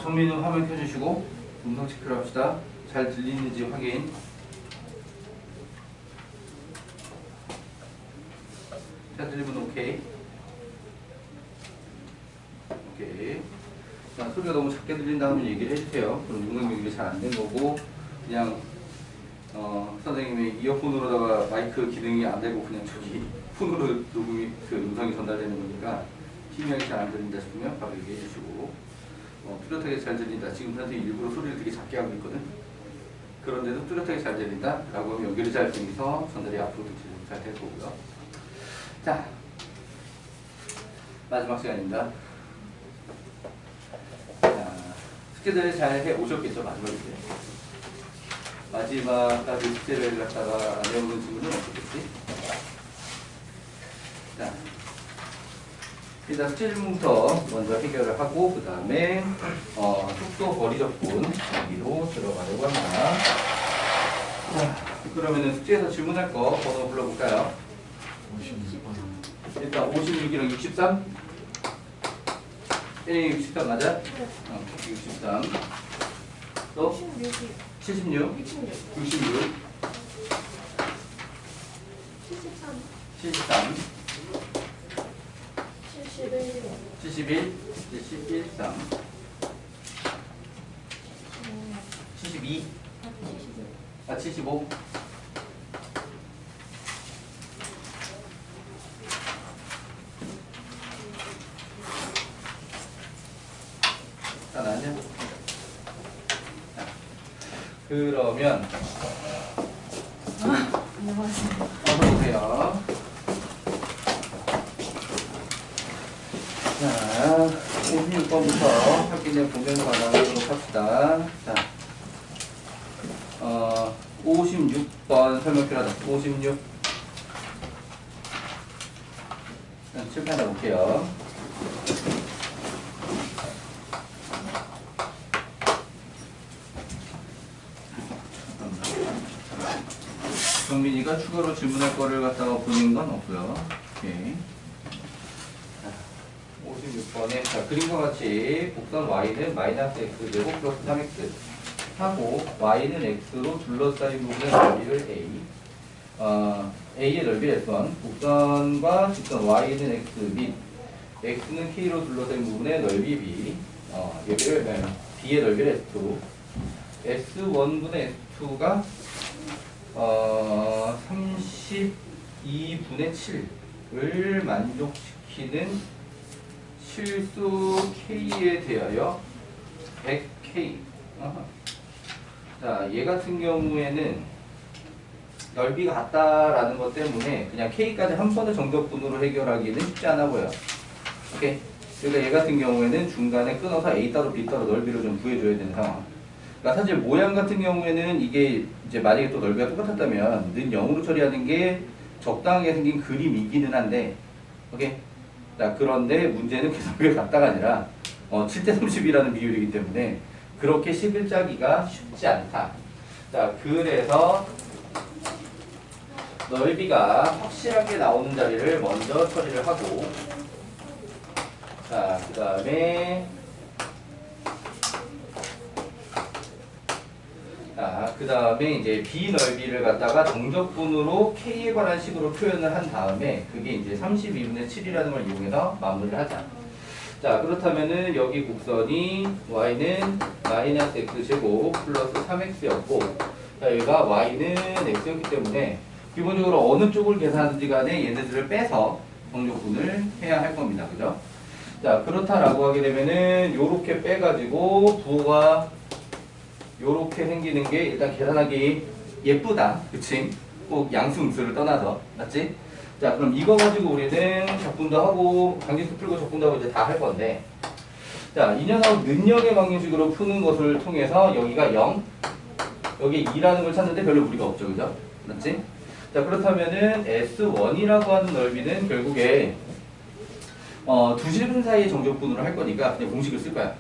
정민우 화면 켜주시고 음성 체크를 합시다. 잘 들리는지 확인. 잘 들리면 오케이. 오케이. 자, 소리가 너무 작게 들린다 하면 얘기를 해주세요. 그럼 음성 연결이 잘 안 된 거고, 그냥 선생님이 이어폰으로다가 마이크 기능이 안 되고 그냥 저기 폰으로 녹음이 음성이 전달되는 거니까 희미하게 잘 안 들린다 싶으면 바로 얘기해 주시고, 뚜렷하게 잘 들린다. 지금 선생님이 일부러 소리를 되게 작게 하고 있거든. 그런데도 뚜렷하게 잘 들린다 라고 하면 연결이 잘 되면서 전달이 앞으로도 잘 될 거고요. 자, 마지막 시간입니다. 자, 숙제들 잘 해 오셨겠죠? 마지막인데. 마지막까지 숙제를 갖다가 안 해오는 친구는 어떻겠지? 자, 일단 숙제 질문부터 먼저 해결을 하고, 그 다음에 속도 거리 접근 여기로 들어가려고 합니다. 자, 그러면은 숙제에서 질문할 거 번호 불러볼까요? 56번. 일단 56이랑 63? 1이 63 맞아? 63. 또? 76. 66. 73. 71. 3. 72. 75. 다 나왔냐? 그러면 안녕하세요. 어서 오세요. 자, 56번부터 확인해 보면서 나가도록 합시다. 자, 56번 설명 필요하다. 56. 칠판에 볼게요. 정민이가 추가로 질문할 거를 갖다가 보낸 건 없고요. 오케이. 56번에 자, 그림과 같이 곡선 y는 마이너스 x 제곱 플러스 3x 하고 y는 x로 둘러싸인 부분의 넓이를 a, a의 넓이를 s1, 곡선과 직선 y는 x 및 x는 k로 둘러싸인 부분의 넓이 b, 여기를 b의 넓이를 s2, s1분의 s2가 32분의 7을 만족시키는 실수 K에 대하여 100K. 자, 얘 같은 경우에는 넓이가 같다라는 것 때문에 그냥 K까지 한 번에 정적분으로 해결하기는 쉽지 않아 보여. 오케이? 그러니까 얘 같은 경우에는 중간에 끊어서 A 따로 B 따로 넓이를 좀 구해줘야 되는 상황. 그러니까 사실 모양 같은 경우에는 이게 이제 만약에 또 넓이가 똑같았다면 는 0으로 처리하는 게 적당하게 생긴 그림이기는 한데, 오케이? 자, 그런데 문제는 넓이가 같다가 아니라 7대 30이라는 비율이기 때문에 그렇게 식을 짜기가 쉽지 않다. 자, 그래서 넓이가 확실하게 나오는 자리를 먼저 처리를 하고, 자, 그 다음에 이제 B 넓이를 갖다가 정적분으로 K에 관한 식으로 표현을 한 다음에 그게 이제 32분의 7이라는 걸 이용해서 마무리를 하자. 자, 그렇다면은 여기 곡선이 y는 마이너스 x제곱 플러스 3x였고, 자, 여기가 y는 x였기 때문에 기본적으로 어느 쪽을 계산하든지 간에 얘네들을 빼서 정적분을 해야 할 겁니다. 그죠? 자, 그렇다라고 하게 되면은 요렇게 빼가지고 부호가 요렇게 생기는 게 일단 계산하기 예쁘다. 그치? 꼭 양수 음수를 떠나서. 맞지? 자, 그럼 이거 가지고 우리는 적분도 하고 관계수 풀고 적분도 하고 이제 다 할 건데, 자, 이 녀석 능력의 방정식으로 푸는 것을 통해서 여기가 0, 여기 2라는 걸 찾는데 별로 무리가 없죠. 그죠? 맞지? 자, 그렇다면은 S1이라고 하는 넓이는 결국에 두 실분 사이의 정적분으로 할 거니까 그냥 공식을 쓸 거야.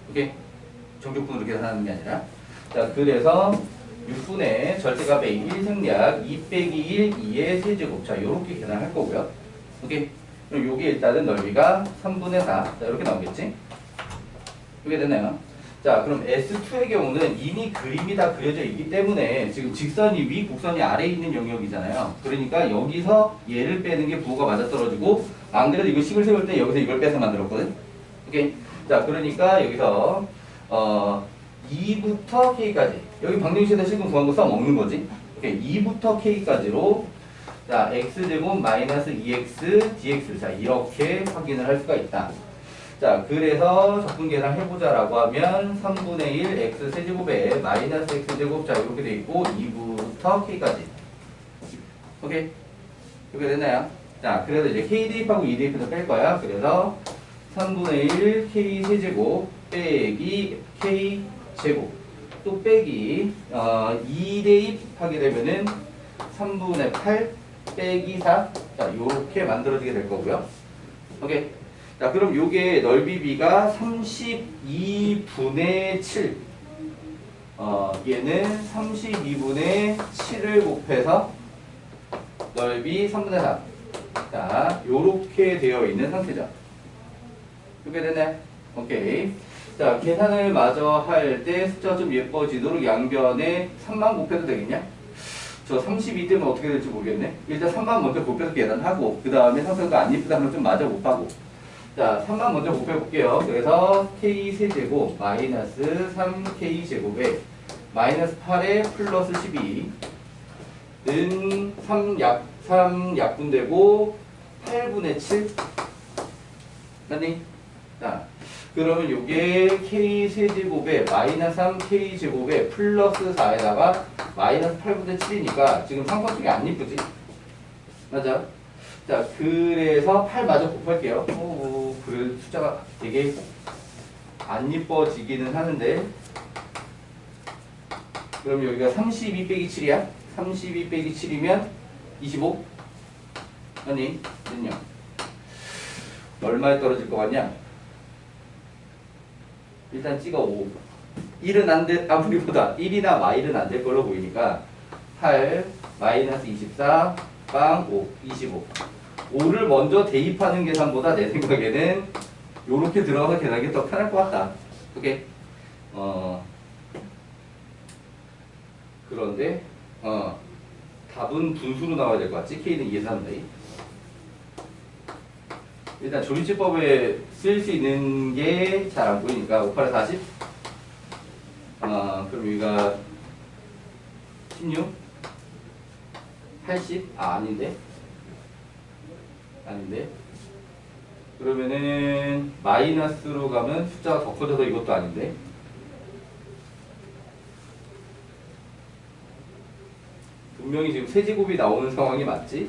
오케이? 정적분으로 계산하는 게 아니라. 자, 그래서 6분의 절대값의 1 생략 2 빼기 1, 2의 세제곱. 자, 요렇게 계산할 거고요. 오케이? 그럼 요게 일단은 넓이가 3분의 4. 자, 이렇게 나오겠지? 이게 되나요? 자, 그럼 S2의 경우는 이미 그림이 다 그려져 있기 때문에 지금 직선이 위, 곡선이 아래에 있는 영역이잖아요. 그러니까 여기서 얘를 빼는 게 부호가 맞아떨어지고 안 그래도 이거 식을 세울 때 여기서 이걸 빼서 만들었거든. 오케이. 자, 그러니까 여기서 2부터 K까지 여기 방정식에다 식은 구한 거 써먹는 거지. 오케이. 2부터 K까지로 자, x제곱 마이너스 2x dx 자 이렇게 확인을 할 수가 있다. 자, 그래서 적분 계산 해보자라고 하면 3분의 1 x 세제곱에 마이너스 x제곱 자 이렇게 돼 있고 2부터 k까지. 오케이? 이렇게 됐나요? 자, 그래서 이제 k 대입하고 2 대입해서 뺄 거야. 그래서 3분의 1 k 세제곱 빼기 k 제곱 또 빼기 2 대입하게 되면은 3분의 8 빼기 4 자, 요렇게 만들어지게 될 거고요. 오케이? 자, 그럼 요게 넓이 b가 32분의 7. 얘는 32분의 7을 곱해서 넓이 3분의 4. 자, 요렇게 되어 있는 상태죠. 이렇게 되네. 오케이. 자, 계산을 마저 할 때 숫자가 좀 예뻐지도록 양변에 3만 곱해도 되겠냐? 저 32 되면 어떻게 될지 모르겠네. 일단 3만 먼저 곱해서 계산하고 그 다음에 상태가 안 예쁘다 하면 좀 마저 곱하고. 자, 3만 먼저 곱해볼게요. 그래서 k 세제곱 마이너스 3k 제곱에 마이너스 8에 플러스 12는 3 약분되고 8분의 7 맞니? 자, 그러면 요게 k 세제곱에 마이너스 3k 제곱에 플러스 4에다가 마이너스 8분의 7이니까 지금 삼각형이 안 이쁘지? 맞아? 자, 그래서 8 마저 곱할게요. 그 숫자가 되게 안 이뻐지기는 하는데 그럼 여기가 32 빼기 7이야? 32 빼기 7이면 25? 아니, 는요? 얼마에 떨어질 것 같냐? 일단 찍어 5. 1은 안 돼, 아무리보다 1이나 마일은 안 될 걸로 보이니까 8 마이너스 24 빵 5, 25. 5를 먼저 대입하는 계산보다 내 생각에는 요렇게 들어가서 계산하기 더 편할 것 같다. 오케이? 그런데 답은 분수로 나와야 될 것 같지? K는 2에서 3다. 일단 조리치법에 쓸 수 있는 게 잘 안 보이니까 5, 8에 40? 그럼 여기가 16? 80? 아닌데? 그러면은 마이너스로 가면 숫자가 더 커져서 이것도 아닌데? 분명히 지금 세제곱이 나오는 상황이 맞지?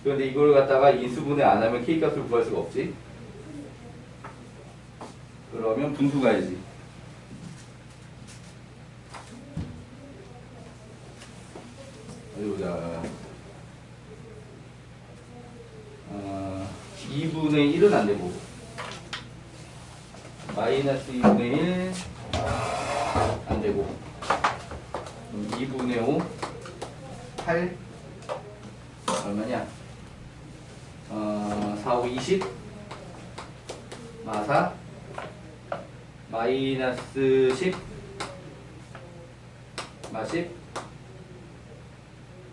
그런데 이걸 갖다가 인수분해 안 하면 K값을 구할 수가 없지? 그러면 분수 가야지. 어디 보자. 2분의 1은 안 되고 마이너스 2분의 1 안 되고 2분의 5 8 얼마냐? 4, 5, 20 마사 마이너스 10 마10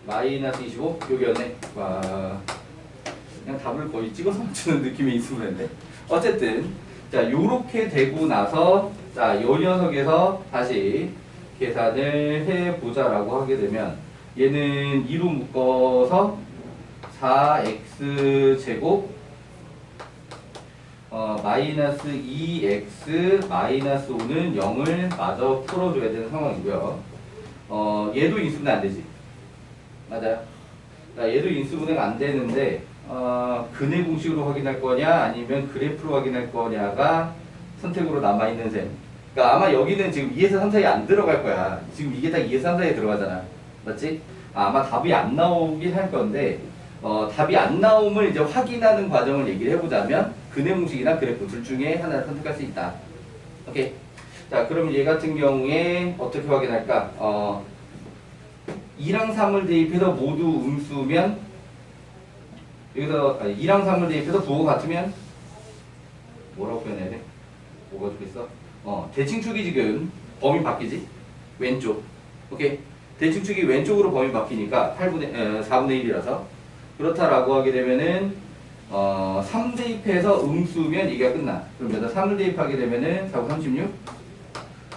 마이너스 25 여기였네. 와, 그냥 답을 거의 찍어서 맞추는 느낌이 있으면데 어쨌든 자 요렇게 되고 나서 자 요 녀석에서 다시 계산을 해보자라고 하게 되면 얘는 2로 묶어서 4x 제곱 마이너스 2x 마이너스 5는 0을 마저 풀어줘야 되는 상황이고요. 얘도 인수분해 안 되지. 맞아요. 자, 얘도 인수분해가 안 되는데 근해 공식으로 확인할 거냐 아니면 그래프로 확인할 거냐가 선택으로 남아있는 셈. 그러니까 아마 여기는 지금 2에서 3 사이에 안 들어갈 거야. 지금 이게 딱 2에서 3 사이에 들어가잖아. 맞지? 아마 답이 안 나오긴 할 건데 답이 안 나옴을 이제 확인하는 과정을 얘기를 해보자면 근해 공식이나 그래프 둘 중에 하나를 선택할 수 있다. 오케이. 자, 그럼 얘 같은 경우에 어떻게 확인할까? 2랑 3을 대입해서 모두 음수면 여기서 2랑 3을 대입해서 부호가 같으면 뭐라고 표현해야 돼? 뭐가 좋겠어? 대칭축이 지금 범위 바뀌지? 왼쪽. 오케이? 대칭축이 왼쪽으로 범위 바뀌니까 4분의 1이라서 그렇다라고 하게 되면은 3 대입해서 음수면 이게 끝나. 그럼 여기다 3을 대입하게 되면은 4, 36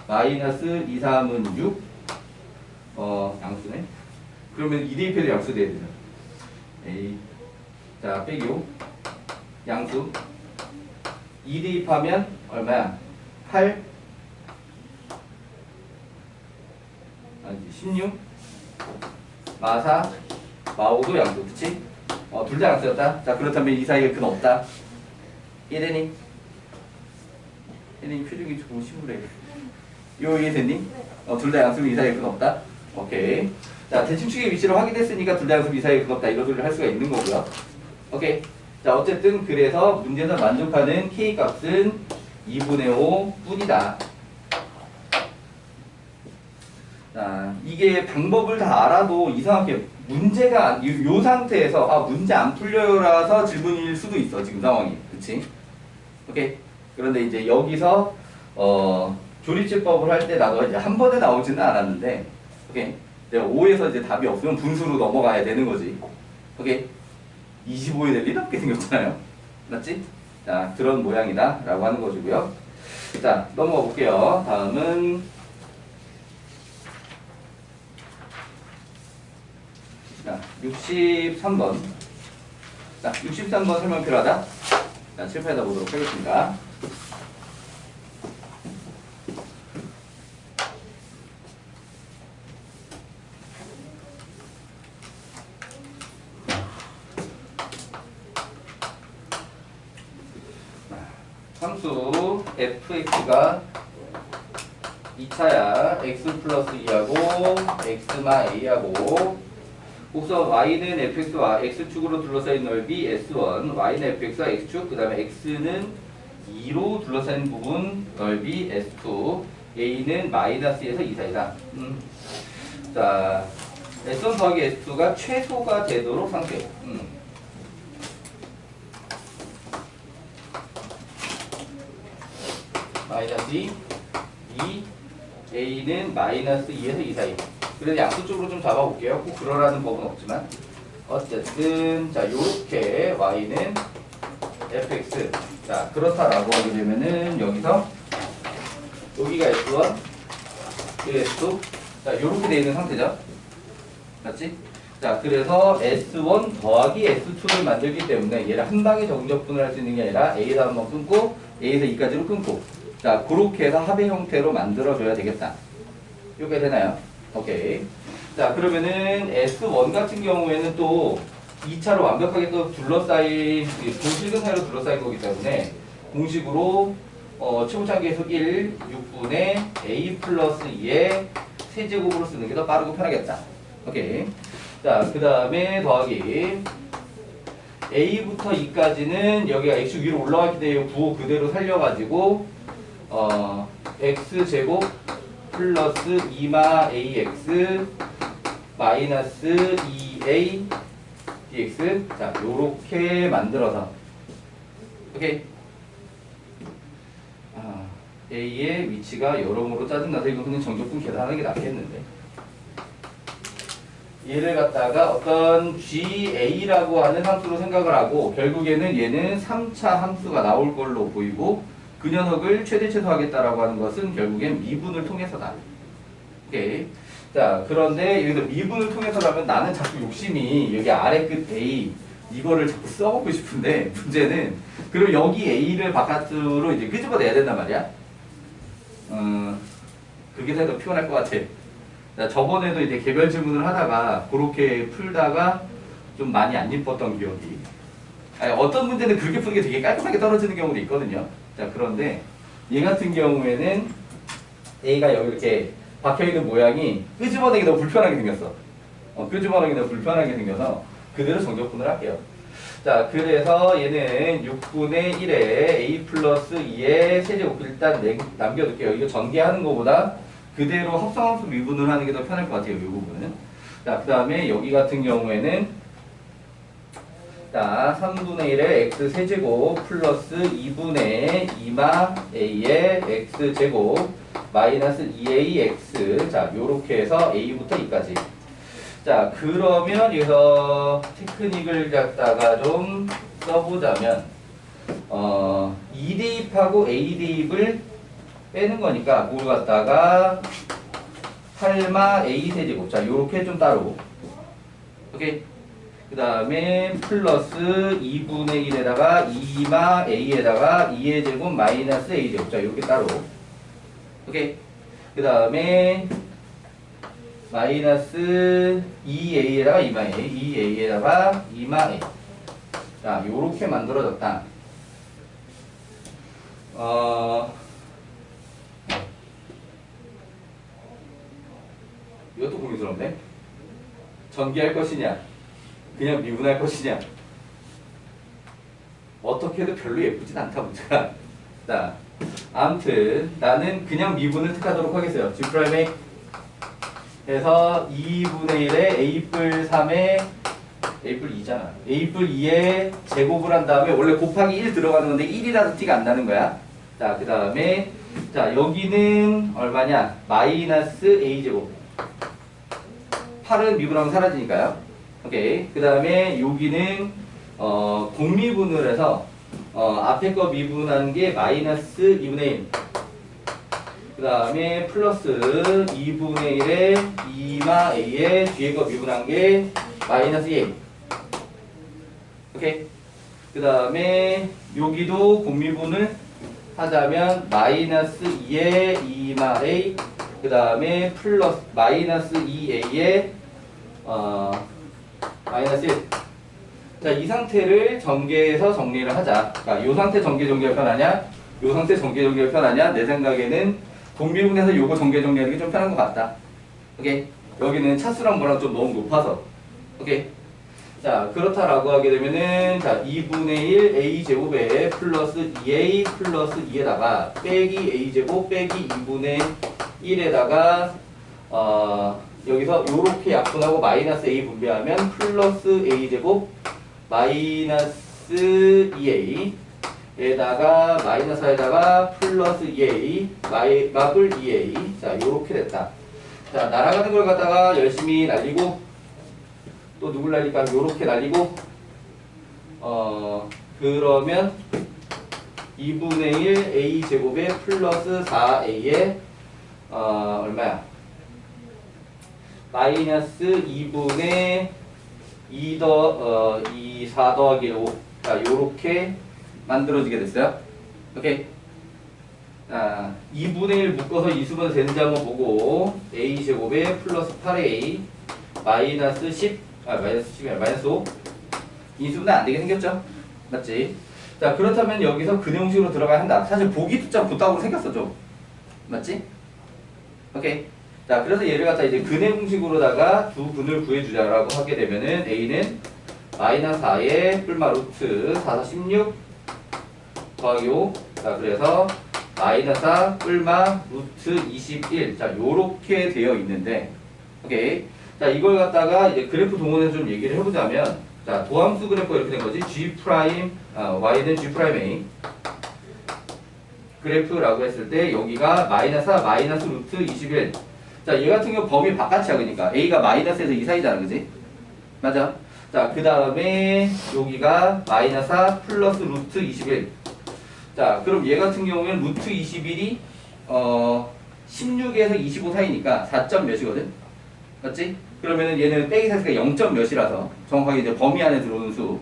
마이너스 2, 3은 6 양수네. 그러면 2 대입해도 양수 돼야 되죠. A 자 빼기요 양수 2 대입하면 얼마야? 8 아니지 16 마사 마오도 양수 그치? 둘 다 양수였다. 자 그렇다면 이 사이에 근 없다. 이해되니? 얘는 표정이 조금 심플해. 이거 이해됐니? 둘 다 양수면 이 사이에 근 없다. 오케이. 자 대칭축의 위치를 확인했으니까 둘 다 양수면 이 사이에 근 없다. 이런 소리를 할 수가 있는 거고요. 오케이. 자 어쨌든 그래서 문제에서 만족하는 k 값은 2분의 5 뿐이다. 자 이게 방법을 다 알아도 이상하게 문제가 요 상태에서 문제 안 풀려요라서 질문일 수도 있어 지금 상황이. 그치? 오케이. 그런데 이제 여기서 조립제법을 할 때 나도 이제 한 번에 나오지는 않았는데 오케이. 내가 5에서 이제 답이 없으면 분수로 넘어가야 되는 거지. 오케이. 25에 될 일 없게 생겼잖아요. 맞지? 자, 그런 모양이다 라고 하는 것이고요. 자, 넘어가 볼게요. 다음은 자, 63번. 자, 63번 설명 필요하다. 자, 칠판에다 보도록 하겠습니다. 함수 fx가 2차야 x 플러스 2하고 x마 a하고 곡선 y는 fx와 x축으로 둘러싸인 넓이 s1 y는 fx와 x축 그 다음에 x는 2로 둘러싸인 부분 넓이 s2 a는 마이너스에서 2 사이다. 자 s1 더하기 s2가 최소가 되도록 상태. 마이너스 2, a는 마이너스 2에서 2 사이. 그래서 양수쪽으로 좀 잡아볼게요. 꼭 그러라는 법은 없지만 어쨌든 자 요렇게 y는 fx 자 그렇다라고 하게 되면은 여기서 여기가 s1 여기 s2 자 요렇게 되어 있는 상태죠. 맞지? 자 그래서 s1 더하기 s2를 만들기 때문에 얘를 한 방에 정적분을 할 수 있는 게 아니라 a에서 한번 끊고 a에서 2까지로 끊고 자 그렇게 해서 합의 형태로 만들어줘야 되겠다. 이렇게 되나요? 오케이. 자 그러면은 S1 같은 경우에는 또 2차로 완벽하게 또 둘러싸인 동실근 사이로 둘러싸인 거기 때문에 공식으로 최고차 계속 1, 6분의 a 플러스 2의 세제곱으로 쓰는 게 더 빠르고 편하겠다. 오케이. 자 그 다음에 더하기 a부터 2까지는 여기가 x 위로 올라가게 돼요. 구호 그대로 살려가지고 x제곱 플러스 2마 ax 마이너스 2a dx 자 요렇게 만들어서 오케이 a의 위치가 여러모로 짜증나서 이거 그냥 정적분 계산하는 게 낫겠는데 얘를 갖다가 어떤 GA라고 하는 함수로 생각을 하고 결국에는 얘는 3차 함수가 나올 걸로 보이고 그 녀석을 최대 최소하겠다라고 하는 것은 결국엔 미분을 통해서다. 오케이. 자 그런데 여기서 미분을 통해서라면 나는 자꾸 욕심이 여기 아래 끝 A 이거를 자꾸 써먹고 싶은데 문제는 그럼 여기 A를 바깥으로 이제 끄집어내야 된단 말이야. 그게 더 피곤할 것 같아. 자, 저번에도 이제 개별 질문을 하다가 그렇게 풀다가 좀 많이 안 예뻤던 기억이. 아니, 어떤 문제는 그렇게 푸는 게 되게 깔끔하게 떨어지는 경우도 있거든요. 자, 그런데 얘 같은 경우에는 A가 여기 이렇게 박혀있는 모양이 끄집어내기 너무 불편하게 생겼어. 끄집어내기 너무 불편하게 생겨서 그대로 정적분을 할게요. 자, 그래서 얘는 6분의 1에 A 플러스 2의 세제곱 일단 남겨둘게요. 이거 전개하는 것보다 그대로 합성함수 미분을 하는 게 더 편할 것 같아요. 이 부분은. 자, 그 다음에 여기 같은 경우에는 자, 3분의 1의 x 세제곱 플러스 2분의 2마 a의 x 제곱 마이너스 2ax. 자, 요렇게 해서 a부터 2까지. 자, 그러면 여기서 테크닉을 갖다가 좀 써보자면 2 대입하고 a 대입을 빼는 거니까 그걸 갖다가 8마 a 세제곱. 자, 요렇게 좀 따로. 오케이. 그 다음에 플러스 2분의 1에다가 2마 a에다가 2의 제곱 마이너스 a 제곱. 자, 이렇게 따로. 오케이. 그 다음에 마이너스 2a에다가 2마 a, 2a에다가 2마 a. 자, 요렇게 만들어졌다. 이것도 고민스럽네. 전개할 것이냐, 그냥 미분할 것이냐. 어떻게 해도 별로 예쁘진 않다, 문제가. 자, 아무튼 나는 그냥 미분을 택하도록 하겠어요. G'에 해서 2분의 1에 A뿔 3에 A뿔 2잖아. A뿔 2에 제곱을 한 다음에 원래 곱하기 1 들어가는 건데 1이라도 티가 안 나는 거야. 자, 그 다음에 자, 여기는 얼마냐? 마이너스 A제곱. 8은 미분하면 사라지니까요. 오케이. 그 다음에 여기는 공미분을 해서 앞에 거 미분한 게 마이너스 2분의 1. 그 다음에 플러스 2분의 1에 2마 a에 뒤에 거 미분한 게 마이너스 2a. 오케이. 그 다음에 여기도 공미분을 하자면 마이너스 2에 2마 a. 그 다음에 플러스 마이너스 2a에 마이너스 1. 자, 이 상태를 전개해서 정리를 하자. 그러니까 이 상태 전개가 편하냐? 이 상태 전개가 편하냐? 내 생각에는 공미분에서 요거 정리하는 게 좀 편한 것 같다. 오케이? 여기는 차수랑 뭐랑 좀 너무 높아서. 오케이? 자, 그렇다라고 하게 되면은, 자, 2분의 1 a제곱에 플러스 2a 플러스 2에다가 빼기 a제곱 빼기 2분의 1에다가, 여기서 요렇게 약분하고 마이너스 a 분배하면 플러스 a제곱 마이너스 2a 에다가 마이너스에다가 플러스 2a 마블 2a. 자, 요렇게 됐다. 자, 날아가는 걸 갖다가 열심히 날리고 또 누굴 날릴까? 요렇게 날리고 그러면 2분의 1 a 제곱에 플러스 4a에 얼마야? 마이너스 2분의 2 4 더하기 5. 자, 요렇게 만들어지게 됐어요. 오케이. 자, 2분의 1 묶어서 이수분 되는지 한번 보고 a제곱에 플러스 8a 마이너스 10, 마이너스 10이 아니라 마이너스 5. 이수분은 안 되게 생겼죠? 맞지? 자, 그렇다면 여기서 근의 공식으로 들어가야 한다. 사실 보기도 좀 부탁으로 생겼어, 좀. 맞지? 오케이. 자, 그래서 얘를 갖다 이제 근의 공식으로다가 두 근을 구해주자라고 하게 되면은 a는 마이너스 4의 뿔마 루트 4, 4, 16 더하기 5. 자, 그래서 마이너스 4 뿔마 루트 21. 자, 요렇게 되어 있는데, 오케이. 자, 이걸 갖다가 이제 그래프 동원해서 좀 얘기를 해보자면, 자, 도함수 그래프가 이렇게 된 거지. G 프라임, Y는 G 프라임 A. 그래프라고 했을 때, 여기가 마이너스 4, 마이너스 루트 21. 자, 얘 같은 경우 범위 바깥이야. 그러니까 A가 마이너스에서 2 사이잖아. 그지? 맞아? 자, 그 다음에 여기가 마이너스 4 플러스 루트 21. 자, 그럼 얘 같은 경우에는 루트 21이 16에서 25 사이니까 4점 몇이거든? 맞지? 그러면은 얘는 빼기 사이즈가 0점 몇이라서 정확하게 이제 범위 안에 들어오는 수.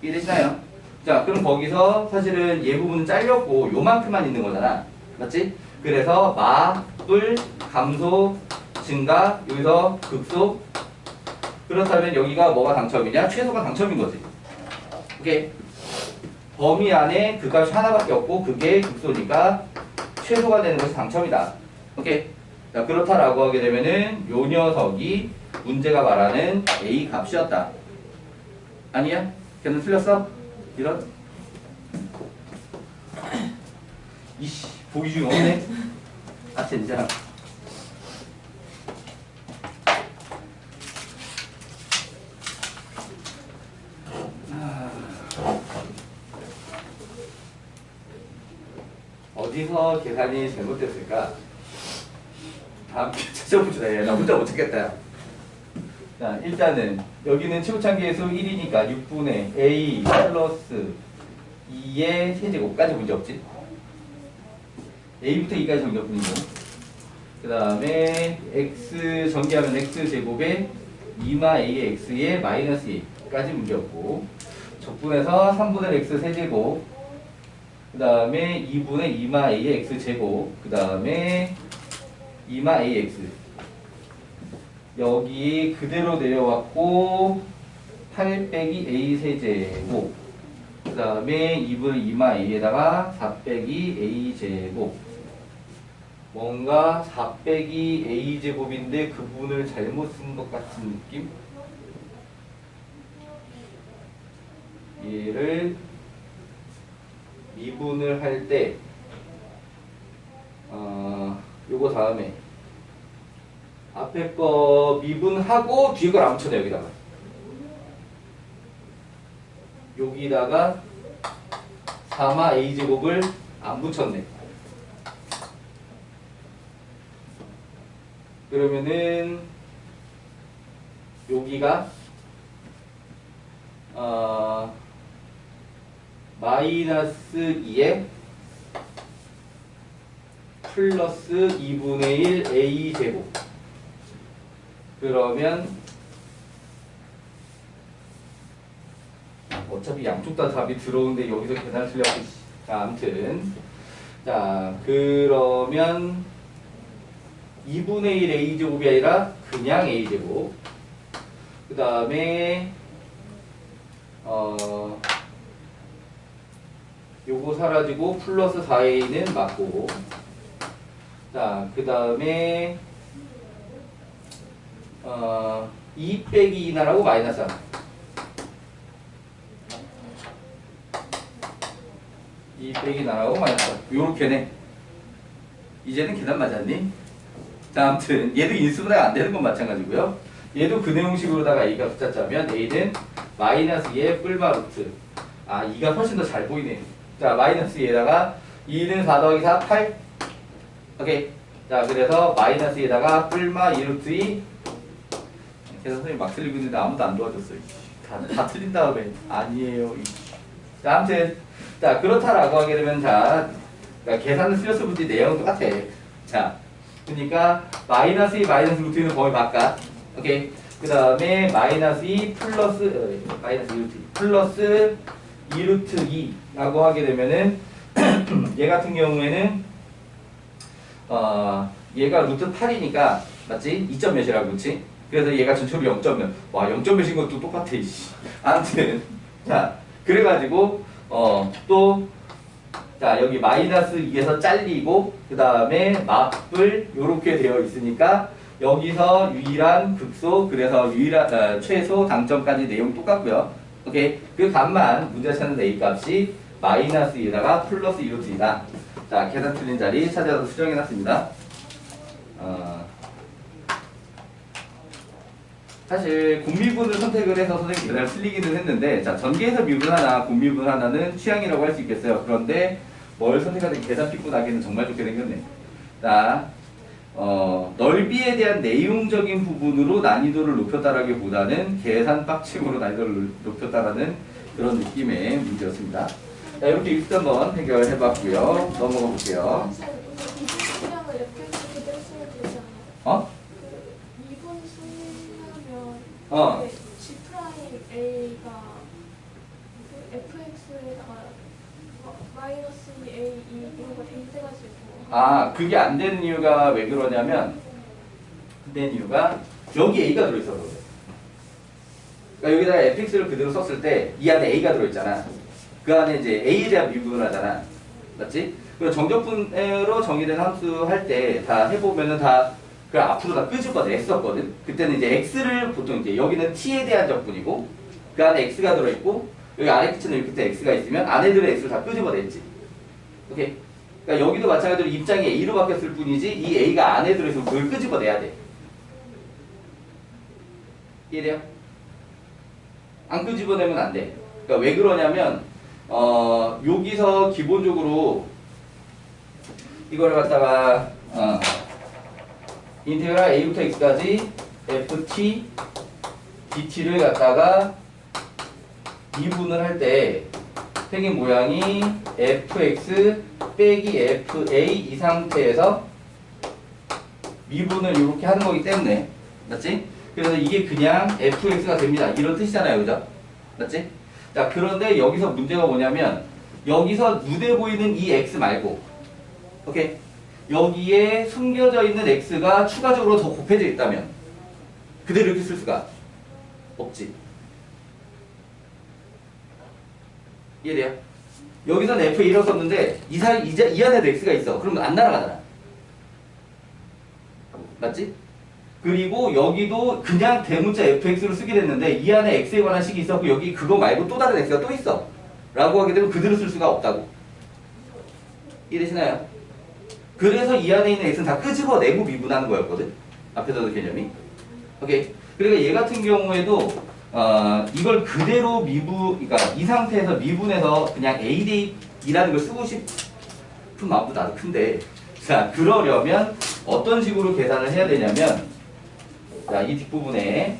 이해되시나요? 자, 그럼 거기서 사실은 얘 부분은 잘렸고 요만큼만 있는 거잖아. 맞지? 그래서 마뿔 감소 증가 여기서 극소. 그렇다면 여기가 뭐가 당첨이냐? 최소가 당첨인 거지. 오케이. 범위 안에 그 값이 하나밖에 없고 그게 극소니까 최소가 되는 것이 당첨이다. 오케이. 자, 그렇다라고 하게 되면은 요 녀석이 문제가 말하는 A 값이었다. 아니야? 걔는 틀렸어? 이런? 이씨, 보기 중에 없네. 아, 진짜. 어디서 계산이 잘못됐을까? 다음 주 찾아보자. 야, 나 혼자 못 찾겠다. 자, 일단은 여기는 최고차계수 1이니까 6분의 a 플러스 2의 세제곱까지 문제 없지? a부터 2까지 정적분이고, 그 다음에 x 전개하면 x제곱에 2마 a의 x에 마이너스 2까지 문제 없고, 적분해서 3분의 x 세제곱, 그 다음에 2분의 2마 a의 x제곱, 그 다음에 2마 ax 여기 그대로 내려왔고 8 빼기 a 세제곱, 그 다음에 2분의 2마 a에다가 4 빼기 a 제곱. 뭔가 4 빼기 a 제곱인데 그분을 잘못 쓴 것 같은 느낌? 얘를 미분을 할 때 요거 다음에 앞에 거 미분하고 뒤에 걸 안 붙였네. 여기다가 4마 a제곱을 안 붙였네. 그러면은 여기가 마이너스 2에 플러스 2분의 1 a제곱. 그러면 어차피 양쪽 다 답이 들어오는데 여기서 계산 틀렸고. 자, 아무튼 자, 그러면 2분의 1 a제곱이 아니라 그냥 a제곱. 그 다음에 요거 사라지고 플러스 4a는 맞고, 자, 그 다음에 2 빼기 2 나라고 마이너스 1. 2 빼기 나라고 마이너스 1. 요렇게네. 이제는 계산 맞았니? 자, 아무튼 얘도 인수분해가 안 되는 건 마찬가지고요. 얘도 그 내용식으로다가 a가 숫자 짜면 a는 마이너스 2의 뿔마 루트. 아, 2가 훨씬 더 잘 보이네. 자, 마이너스 2에다가 2는 4 더하기 4, 8. 오케이. 자, 그래서 마이너스 2에다가 뿔마 2 루트 2. 계산 선생님 막 틀리고 있는데 아무도 안 도와줬어요. 다 틀린 다음에 아니에요. 자, 아무튼 자, 그렇다라고 하게 되면 자, 그러니까 계산은 틀렸을 뿐이지 내용은 똑같아. 자, 그러니까 마이너스 2 마이너스 루트 2는 범위 바깥. 오케이. 그 다음에 마이너스 2 플러스 마이너스 2 루트 2 플러스 2 루트 2라고 하게 되면은 얘 같은 경우에는 얘가 루트 8이니까 맞지? 2점 몇이라고 그렇지? 그래서 얘가 전체로 0점 몇. 와, 0점 몇인 것도 똑같아. 아무튼 자, 그래가지고 또 자, 여기 마이너스 2에서 잘리고 그 다음에 마플 요렇게 되어 있으니까 여기서 유일한 극소, 그래서 유일한 최소 당점까지 내용 똑같고요. 오케이. 그 값만 문제 찾는 a 값이 마이너스 2에다가 플러스 2루트 2다. 자, 계산 틀린 자리 찾아서 수정해 놨습니다. 사실 곱미분을 선택을 해서 선생님이 계산을 틀리기는 했는데, 자, 전개해서 미분 하나, 곱미분 하나는 취향이라고 할 수 있겠어요. 그런데 뭘 선택하든 계산 픽고 나기는 정말 좋게 생겼네. 자, 넓이에 대한 내용적인 부분으로 난이도를 높였다라기보다는 계산 빡침으로 난이도를 높였다라는 그런 느낌의 문제였습니다. 자, 이렇게 일단 한번 해결해봤고요. 넘어가 볼게요. 어? G 프라임 A가 fx에다가 마이너스 A 이런 거 대입해가지고. 아, 그게 안 되는 이유가 왜 그러냐면, 안 되는 이유가 여기 A가 들어있어서 그래. 그러니까 여기다가 fx를 그대로 썼을 때 이 안에 A가 들어있잖아. 그 안에 이제 A에 대한 미분을 하잖아. 맞지? 그리고 정적분으로 정의된 함수 할 때 다 해보면은 다 그 앞으로 다 끄집어냈었거든. 그때는 이제 x를 보통 이제 여기는 t에 대한 적분이고 그 안에 x가 들어있고 여기 아래 끝에는 이렇게 때 x가 있으면 안에들의 x를 다 끄집어냈지. 오케이. 그러니까 여기도 마찬가지로 입장이 a로 바뀌었을 뿐이지 이 a가 안에 들어있으면 그걸 끄집어내야 돼. 이해돼요? 안 끄집어내면 안 돼. 그러니까 왜 그러냐면 여기서 기본적으로 이거를 갖다가 인테그랄 a부터 x까지 ft dt를 갖다가 미분을 할 때 생긴 모양이 fx 빼기 fa 이 상태에서 미분을 이렇게 하는 거기 때문에 맞지? 그래서 이게 그냥 fx가 됩니다. 이런 뜻이잖아요. 그죠? 맞지? 자, 그런데 여기서 문제가 뭐냐면 여기서 눈에 보이는 이 x 말고 오케이? 여기에 숨겨져 있는 x가 추가적으로 더 곱해져 있다면 그대로 이렇게 쓸 수가 없지. 이해돼요? 여기서는 f1을 썼는데 이 안에도 x가 있어. 그러면 안 날아가잖아. 맞지? 그리고 여기도 그냥 대문자 fx로 쓰게 됐는데 이 안에 x에 관한 식이 있었고 여기 그거 말고 또 다른 x가 또 있어. 라고 하게 되면 그대로 쓸 수가 없다고. 이해되시나요? 그래서 이 안에 있는 x는 다 끄집어내고 미분하는 거였거든. 앞에서도 개념이. 오케이. 그러니까 얘 같은 경우에도 이걸 그대로 그러니까 이 상태에서 미분해서 그냥 a 대 2라는 걸 쓰고 싶은 마음도 나도 큰데 자, 그러려면 어떤 식으로 계산을 해야 되냐면 자, 이 뒷부분에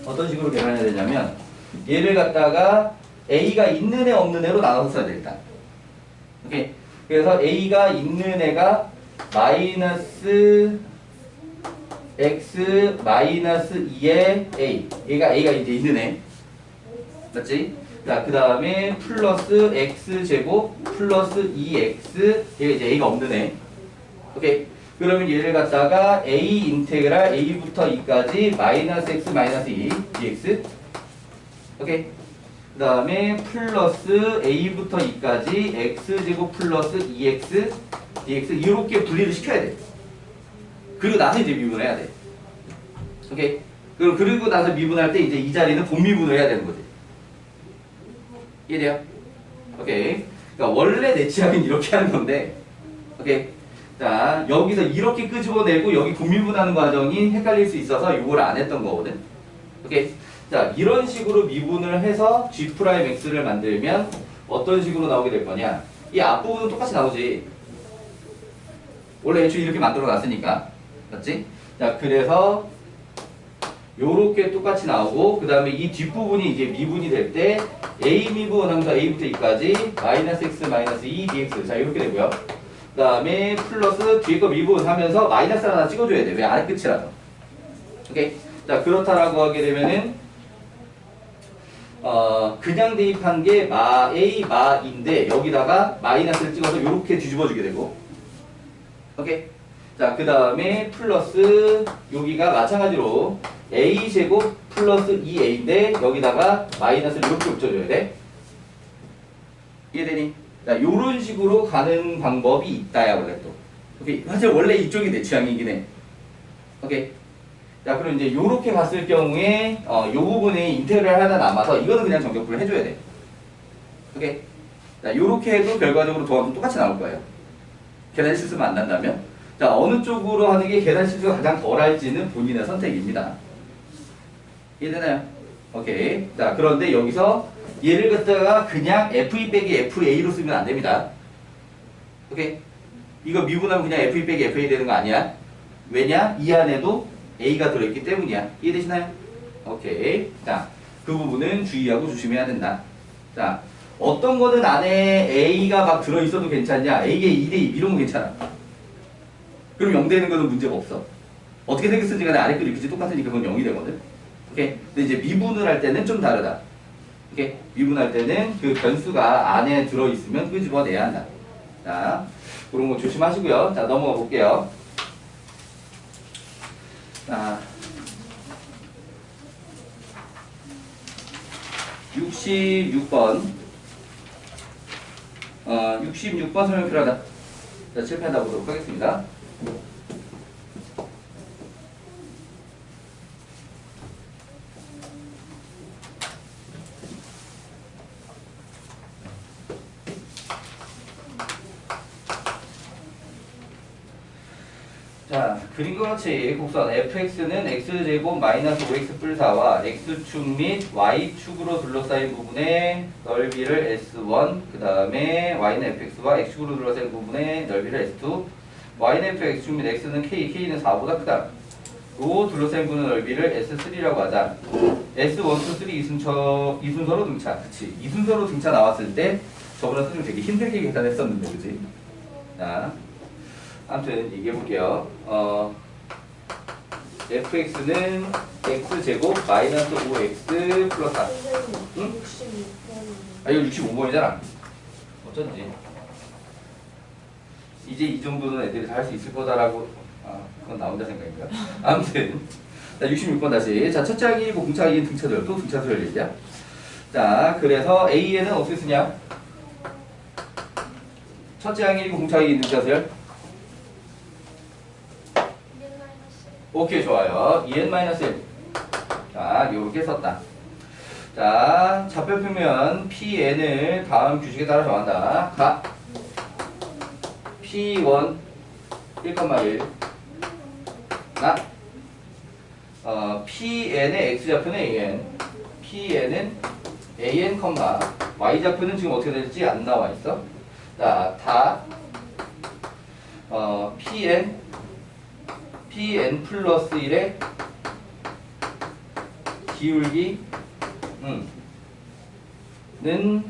어떤 식으로 계산해야 되냐면 얘를 갖다가 a가 있는 애 없는 애로 나눠서 써야 돼 일단. 오케이. 그래서 a가 있는 애가 마이너스 x 마이너스 2의 a 얘가 a가 이제 있는 애 맞지? 자, 그 다음에 플러스 x제곱 플러스 2x 얘가 이제 a가 없는 애 오케이. 그러면 얘를 갖다가 a 인테그랄 a부터 2까지 마이너스 x 마이너스 2 dx 오케이. 그 다음에 플러스 a부터 2까지 x제곱 플러스 2x dx 이렇게 분리를 시켜야 돼. 그리고 나서 이제 미분을 해야 돼. 오케이. 그리고 나서 미분할 때 이제 이 자리는 본미분을 해야 되는 거지. 이해돼요? 오케이. 그러니까 원래 내 취향은 이렇게 하는 건데, 오케이. 자, 여기서 이렇게 끄집어내고 여기 본미분하는 과정이 헷갈릴 수 있어서 이걸 안 했던 거거든. 오케이. 자, 이런 식으로 미분을 해서 G'X를 만들면 어떤 식으로 나오게 될 거냐? 이 앞부분은 똑같이 나오지. 원래 애초에 이렇게 만들어 놨으니까. 맞지? 자, 그래서 요렇게 똑같이 나오고 그 다음에 이 뒷부분이 이제 미분이 될 때 a 미분 하면서 a부터 2까지 마이너스 x 마이너스 2 dx 자 이렇게 되고요. 그 다음에 플러스 뒤에 거 미분 하면서 마이너스 하나 찍어줘야 돼. 왜? 아래 끝이라서. 오케이? 자, 그렇다라고 하게 되면은 그냥 대입한 게 a 마인데 여기다가 마이너스를 찍어서 요렇게 뒤집어 주게 되고 오케이? 자, 그 다음에 플러스 여기가 마찬가지로 a제곱 플러스 2a인데 여기다가 마이너스를 이렇게 붙여줘야 돼. 이해되니? 자, 요런 식으로 가는 방법이 있다야 원래 또. 오케이. 사실 원래 이쪽이 내 취향이긴 해. 오케이. 자, 그럼 이제 요렇게 갔을 경우에 요 부분에 인테그랄 하나 남아서 이거는 그냥 정적분을 해줘야 돼. 오케이. 자, 요렇게 해도 결과적으로 도함수 똑같이 나올 거예요. 계산 실수만 안 난다면. 자, 어느 쪽으로 하는 게 계산 실수가 가장 덜할지는 본인의 선택입니다. 이해되나요? 오케이. 자, 그런데 여기서 얘를 갖다가 그냥 f2 빼기 fa로 쓰면 안 됩니다. 오케이. 이거 미분하면 그냥 f2 빼기 fa 되는 거 아니야? 왜냐? 이 안에도 a가 들어있기 때문이야. 이해되시나요? 오케이. 자, 그 부분은 주의하고 조심해야 된다. 자, 어떤 거는 안에 a가 막 들어있어도 괜찮냐? a의 2대2 이런 거 괜찮아. 그럼 0 되는 거는 문제가 없어. 어떻게 생겼는지 간에 아래 거 이렇게 똑같으니까 그건 0이 되거든. 오케이. 근데 이제 미분을 할 때는 좀 다르다. 오케이. 미분할 때는 그 변수가 안에 들어있으면 끄집어내야 한다. 자, 그런 거 조심하시고요. 자, 넘어가 볼게요. 자, 66번. 66번 설명 필요하다. 자, 칠판에다 보도록 하겠습니다. 자, 그린 것 같이 곡선 fx는 x제곱 마이너스 5x 뿔 4와 x축 및 y축으로 둘러싸인 부분의 넓이를 s1, 그 다음에 y는 fx와 x축으로 둘러싸인 부분의 넓이를 s2, y는 f, x축 및 x는 k, k는 4보다 크다. 로 둘러싸인 부분의 넓이를 s3라고 하자. s1, 2, 3 이순서로 등차. 그치. 이순서로 등차 나왔을 때 저번에 선생님 되게 힘들게 계산했었는데, 그치? 자. 아무튼 얘기해볼게요. fx는 x제곱 마이너스 5x 플러스 4. 응? 66번. 아, 이거 65번이잖아. 어쩐지. 이제 이 정도는 애들이 다 할 수 있을 거다라고. 아, 그건 나 혼자 생각인가? 아무튼. 자, 66번 다시. 자, 첫째 항이 1고 공차 2는 등차들. 또 등차수열 얘기야. 자, 그래서 a에는 어떻게 쓰냐? 첫째 항이 1고 공차 2는 등차수열. 오케이, 좋아요. 2n-1. 자, 요렇게 썼다. 자, 좌표표면 pn을 다음 규칙에 따라 정한다. 가. p1 1,1 나. pn의 x좌표는 an. pn은 an, y좌표는 지금 어떻게 될지 안 나와 있어. 자, 다 pn 플러스 1의 기울기 는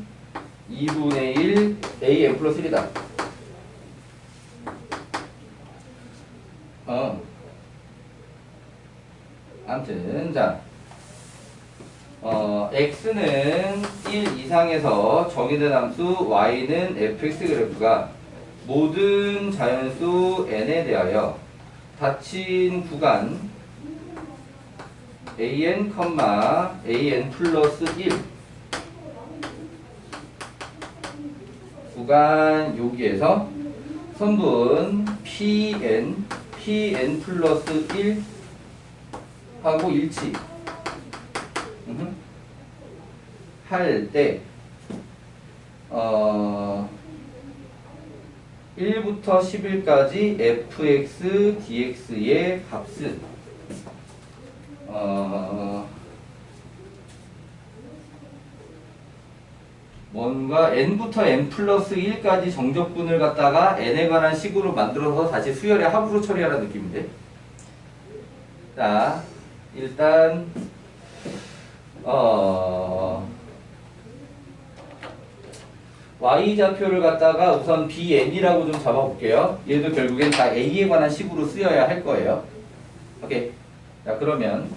2분의 1 an 플러스 1이다. 아무튼 자, x는 1 이상에서 정의된 함수 y는 fx 그래프가 모든 자연수 n에 대하여 닫힌 구간 an, an 플러스 1 구간 여기에서 선분 pn 플러스 1 하고 일치 할 때 1부터 10일까지 fx, dx의 값은 뭔가 n부터 n 플러스 1까지 정적분을 갖다가 n에 관한 식으로 만들어서 다시 수열의 합으로 처리하라는 느낌인데. 자, 일단 y좌표를 갖다가 우선 bn이라고 좀 잡아볼게요. 얘도 결국엔 다 a에 관한 식으로 쓰여야 할 거예요. 오케이. 자, 그러면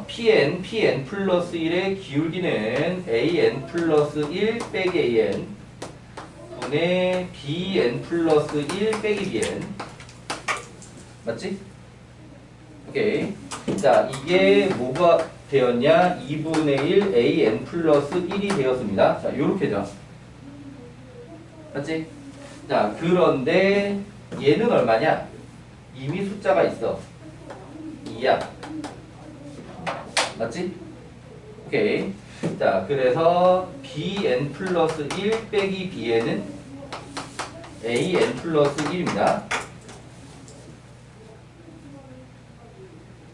pn 플러스 1의 기울기는 an 플러스 1 빼기 an 분의 bn 플러스 1 빼기 bn 맞지? 오케이. 자, 이게 뭐가 되었냐? 2분의 1 an 플러스 1이 되었습니다. 자, 요렇게죠. 맞지? 자, 그런데 얘는 얼마냐? 이미 숫자가 있어. 2야. 맞지? 오케이. 자, 그래서 bn 플러스 1 빼기 bn은 an 플러스 1입니다.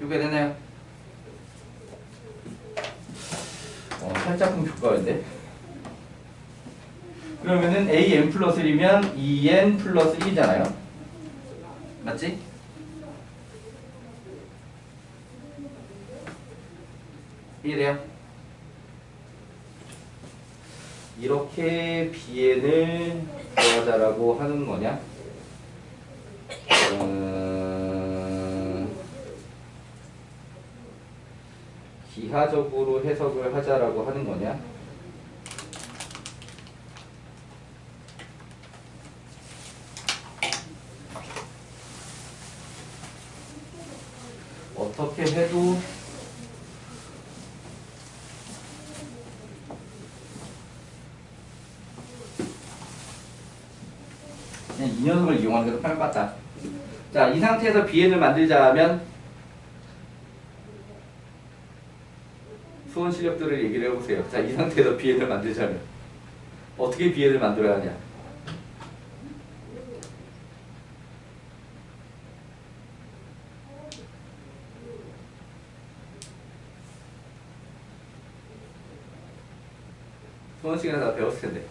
이게 되나요? 살짝은 교과인데. 그러면은 an 플러스 1이면 2n 플러스 1이잖아요. 맞지? 이래요. 이렇게 bn을 구하자라고 하는 거냐? 기하적으로 해석을 하자라고 하는 거냐? 어떻게 해도 그냥 이 녀석을 이용하는 게 더 편할 것 같다. 자, 이 상태에서 bn을 만들자 하면 수원 실력들을 얘기를 해보세요. 자, 이 상태에서 bn을 만들자면 어떻게 bn을 만들어야 하냐? 저번 시간에 다 배웠을 텐데.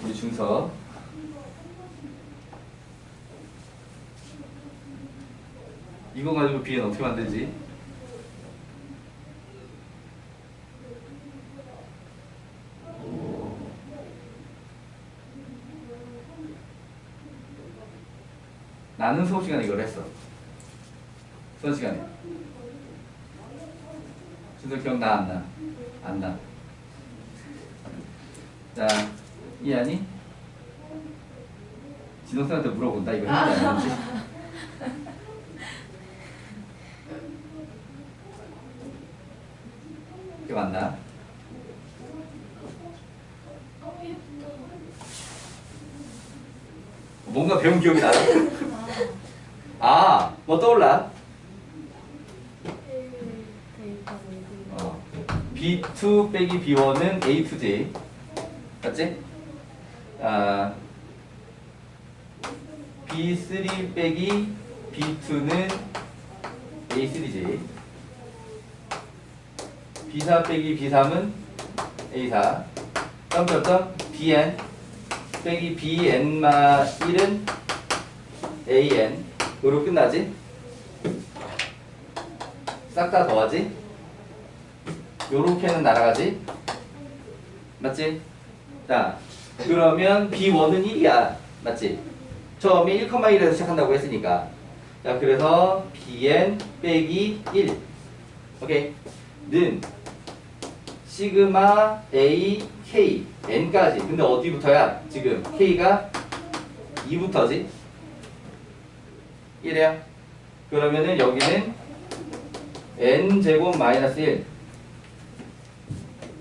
우리 중서. 이거 가지고 bn 어떻게 만들지? 나는 수업 시간에 이걸 했어. 수업 시간에. 준서 기억나 안 나? 안 나. 자, 이해하니? 진호쌤한테 물어본다. 이거 했는지 안 했는지. 기억 안 나? 뭔가 배운 기억이 나. 아, 뭐 떠올라? B2 빼기 B1은 A to J. 맞지? 아, B3 빼기 B2는 A3J. B4 빼기 B3은 A4. 점점점 BN 빼기 BN-1은 AN. 으로 끝나지? 싹 다 더하지? 요렇게는 날아가지? 맞지? 자, 그러면 B1은 1이야. 맞지? 처음에 1,1에서 시작한다고 했으니까. 자, 그래서 BN 빼기 1. 오케이? 는 시그마 A, K, N까지. 근데 어디부터야? 지금 K가 2부터지? 이래요. 그러면은 여기는 n제곱 마이너스 1.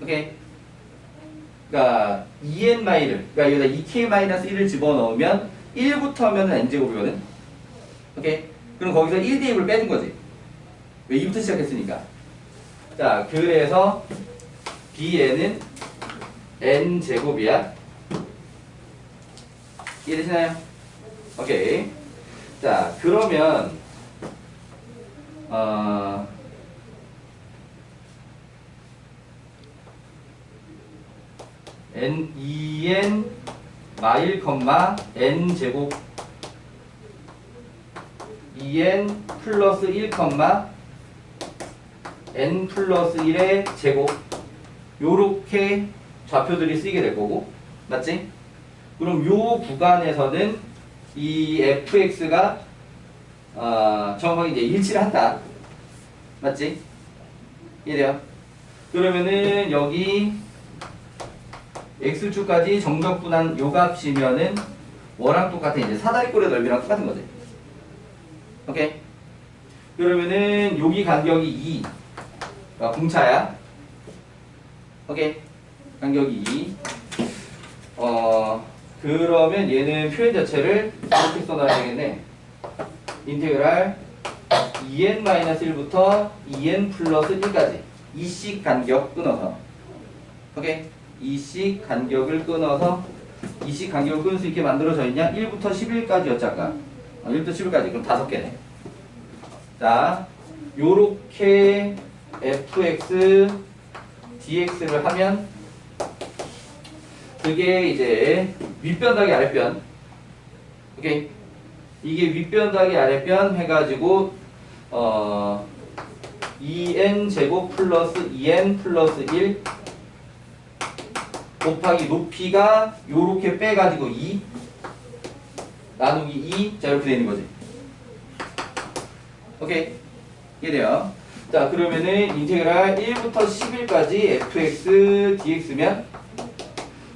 오케이. 그러니까 2n 마이를, 그러니까 여기다 2k 마이너스 1을 집어넣으면 1부터면 n제곱이거든. 오케이. 그럼 거기서 1 대입을 빼준 거지. 왜 2부터 시작했으니까. 자, 그래서 bn은 n제곱이야. 이해되시나요? 오케이. 자, 그러면 n 2n 마일 n 제곱 2n 플러스 1 n 플러스 1의 제곱 요렇게 좌표들이 쓰이게 될 거고, 맞지? 그럼 요 구간에서는 이 fx가 정확하게 이제 일치를 한다. 맞지? 이래요. 그러면은 여기 x축까지 정적분한 요 값이면은 뭐랑 똑같아? 이제 사다리꼴의 넓이랑 똑같은 거지. 오케이? 그러면은 여기 간격이 2. 공차야. 오케이? 간격이 2. 그러면 얘는 표현 자체를 이렇게 써놔야 되겠네. 인테그랄 2n-1부터 2n 플러스 1까지 이씩 간격 끊어서. 오케이? 이씩 간격을 끊어서 이씩 간격을 끊을 수 있게 만들어져 있냐? 1부터 11까지였지 아까. 1부터 11까지. 그럼 5개네. 자, 요렇게 fx dx를 하면 그게 이제 윗변 더하기 아랫변. 오케이? 이게 윗변 더하기 아랫변 해가지고 2n 제곱 플러스 2n 플러스 1 곱하기 높이가 요렇게 빼가지고 2 나누기 2. 자, 이렇게 되는 거지. 오케이? 이래요. 자, 그러면은 인테그랄 1부터 11까지 fx dx면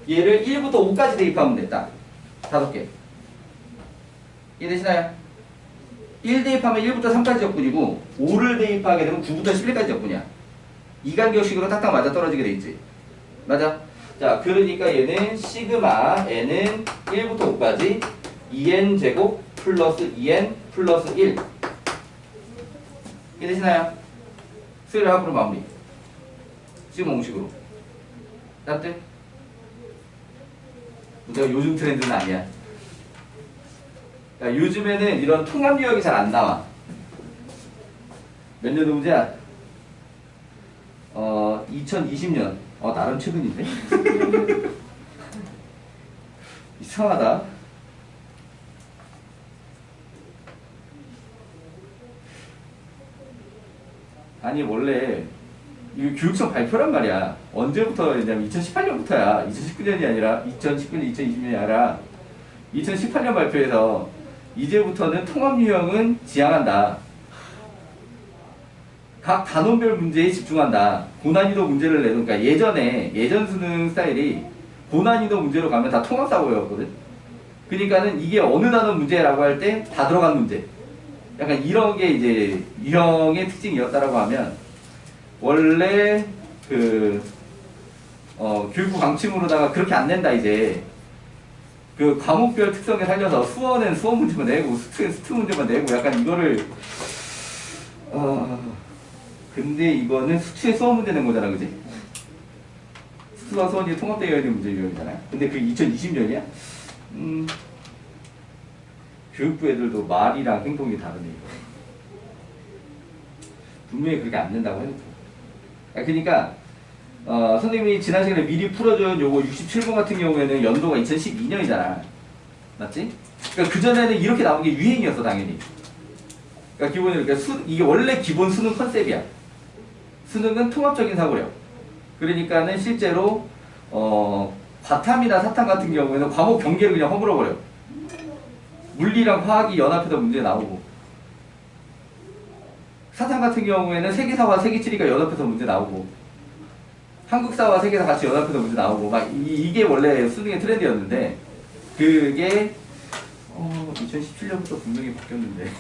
얘를 1부터 5까지 대입하면 됐다. 5개. 이해되시나요? 1 대입하면 1부터 3까지 적분이고 5를 대입하게 되면 9부터 11까지 적분이야. 이간격식으로 딱딱 맞아 떨어지게 돼 있지. 맞아? 자, 그러니까 얘는 시그마 n은 1부터 5까지 2n 제곱 플러스 2n 플러스 1. 이해되시나요? 수열 합으로 마무리. 지금 공식으로. 따뜻해? 내가 요즘 트렌드는 아니야. 야, 요즘에는 이런 통합 유형이 잘 안 나와. 몇 년도 문제야? 2020년. 나름 최근인데? 이상하다. 아니, 원래, 이거 교육청 발표란 말이야. 언제부터 했냐면 2018년부터야. 2019년이 아니라, 2019년, 2020년이 아니라, 2018년 발표에서, 이제부터는 통합 유형은 지향한다. 각 단원별 문제에 집중한다. 고난이도 문제를 내도, 그러니까 예전 수능 스타일이 고난이도 문제로 가면 다 통합사고였거든. 그러니까는 이게 어느 단원 문제라고 할 때 다 들어간 문제. 약간 이런 게 이제 유형의 특징이었다라고 하면, 원래 교육부 방침으로다가 그렇게 안 낸다, 이제. 그 과목별 특성에 살려서 수어는 수어 문제만 내고, 수트는 수트 문제만 내고, 약간 이거를, 근데 이거는 수트에 수어 문제 낸 거잖아, 그지? 수트와 수원이 통합되어 있는 문제 유형이잖아. 근데 그게 2020년이야? 교육부 애들도 말이랑 행동이 다르네. 분명히 그렇게 안 된다고 해놓고. 그러니까 선생님이 지난 시간에 미리 풀어준 요거 67번 같은 경우에는 연도가 2012년이잖아. 맞지? 그러니까 그전에는 이렇게 나온 게 유행이었어, 당연히. 그러니까 기본적으로 그러니까 이게 원래 기본 수능 컨셉이야. 수능은 통합적인 사고력. 그러니까는 실제로 과탐이나 사탐 같은 경우에는 과목 경계를 그냥 허물어버려. 물리랑 화학이 연합해서 문제 나오고, 사탐 같은 경우에는 세계사와 세계지리가 연합해서 문제 나오고, 한국사와 세계사 같이 연합해서 문제 나오고, 막 이게 원래 수능의 트렌드였는데, 그게 2017년부터 분명히 바뀌었는데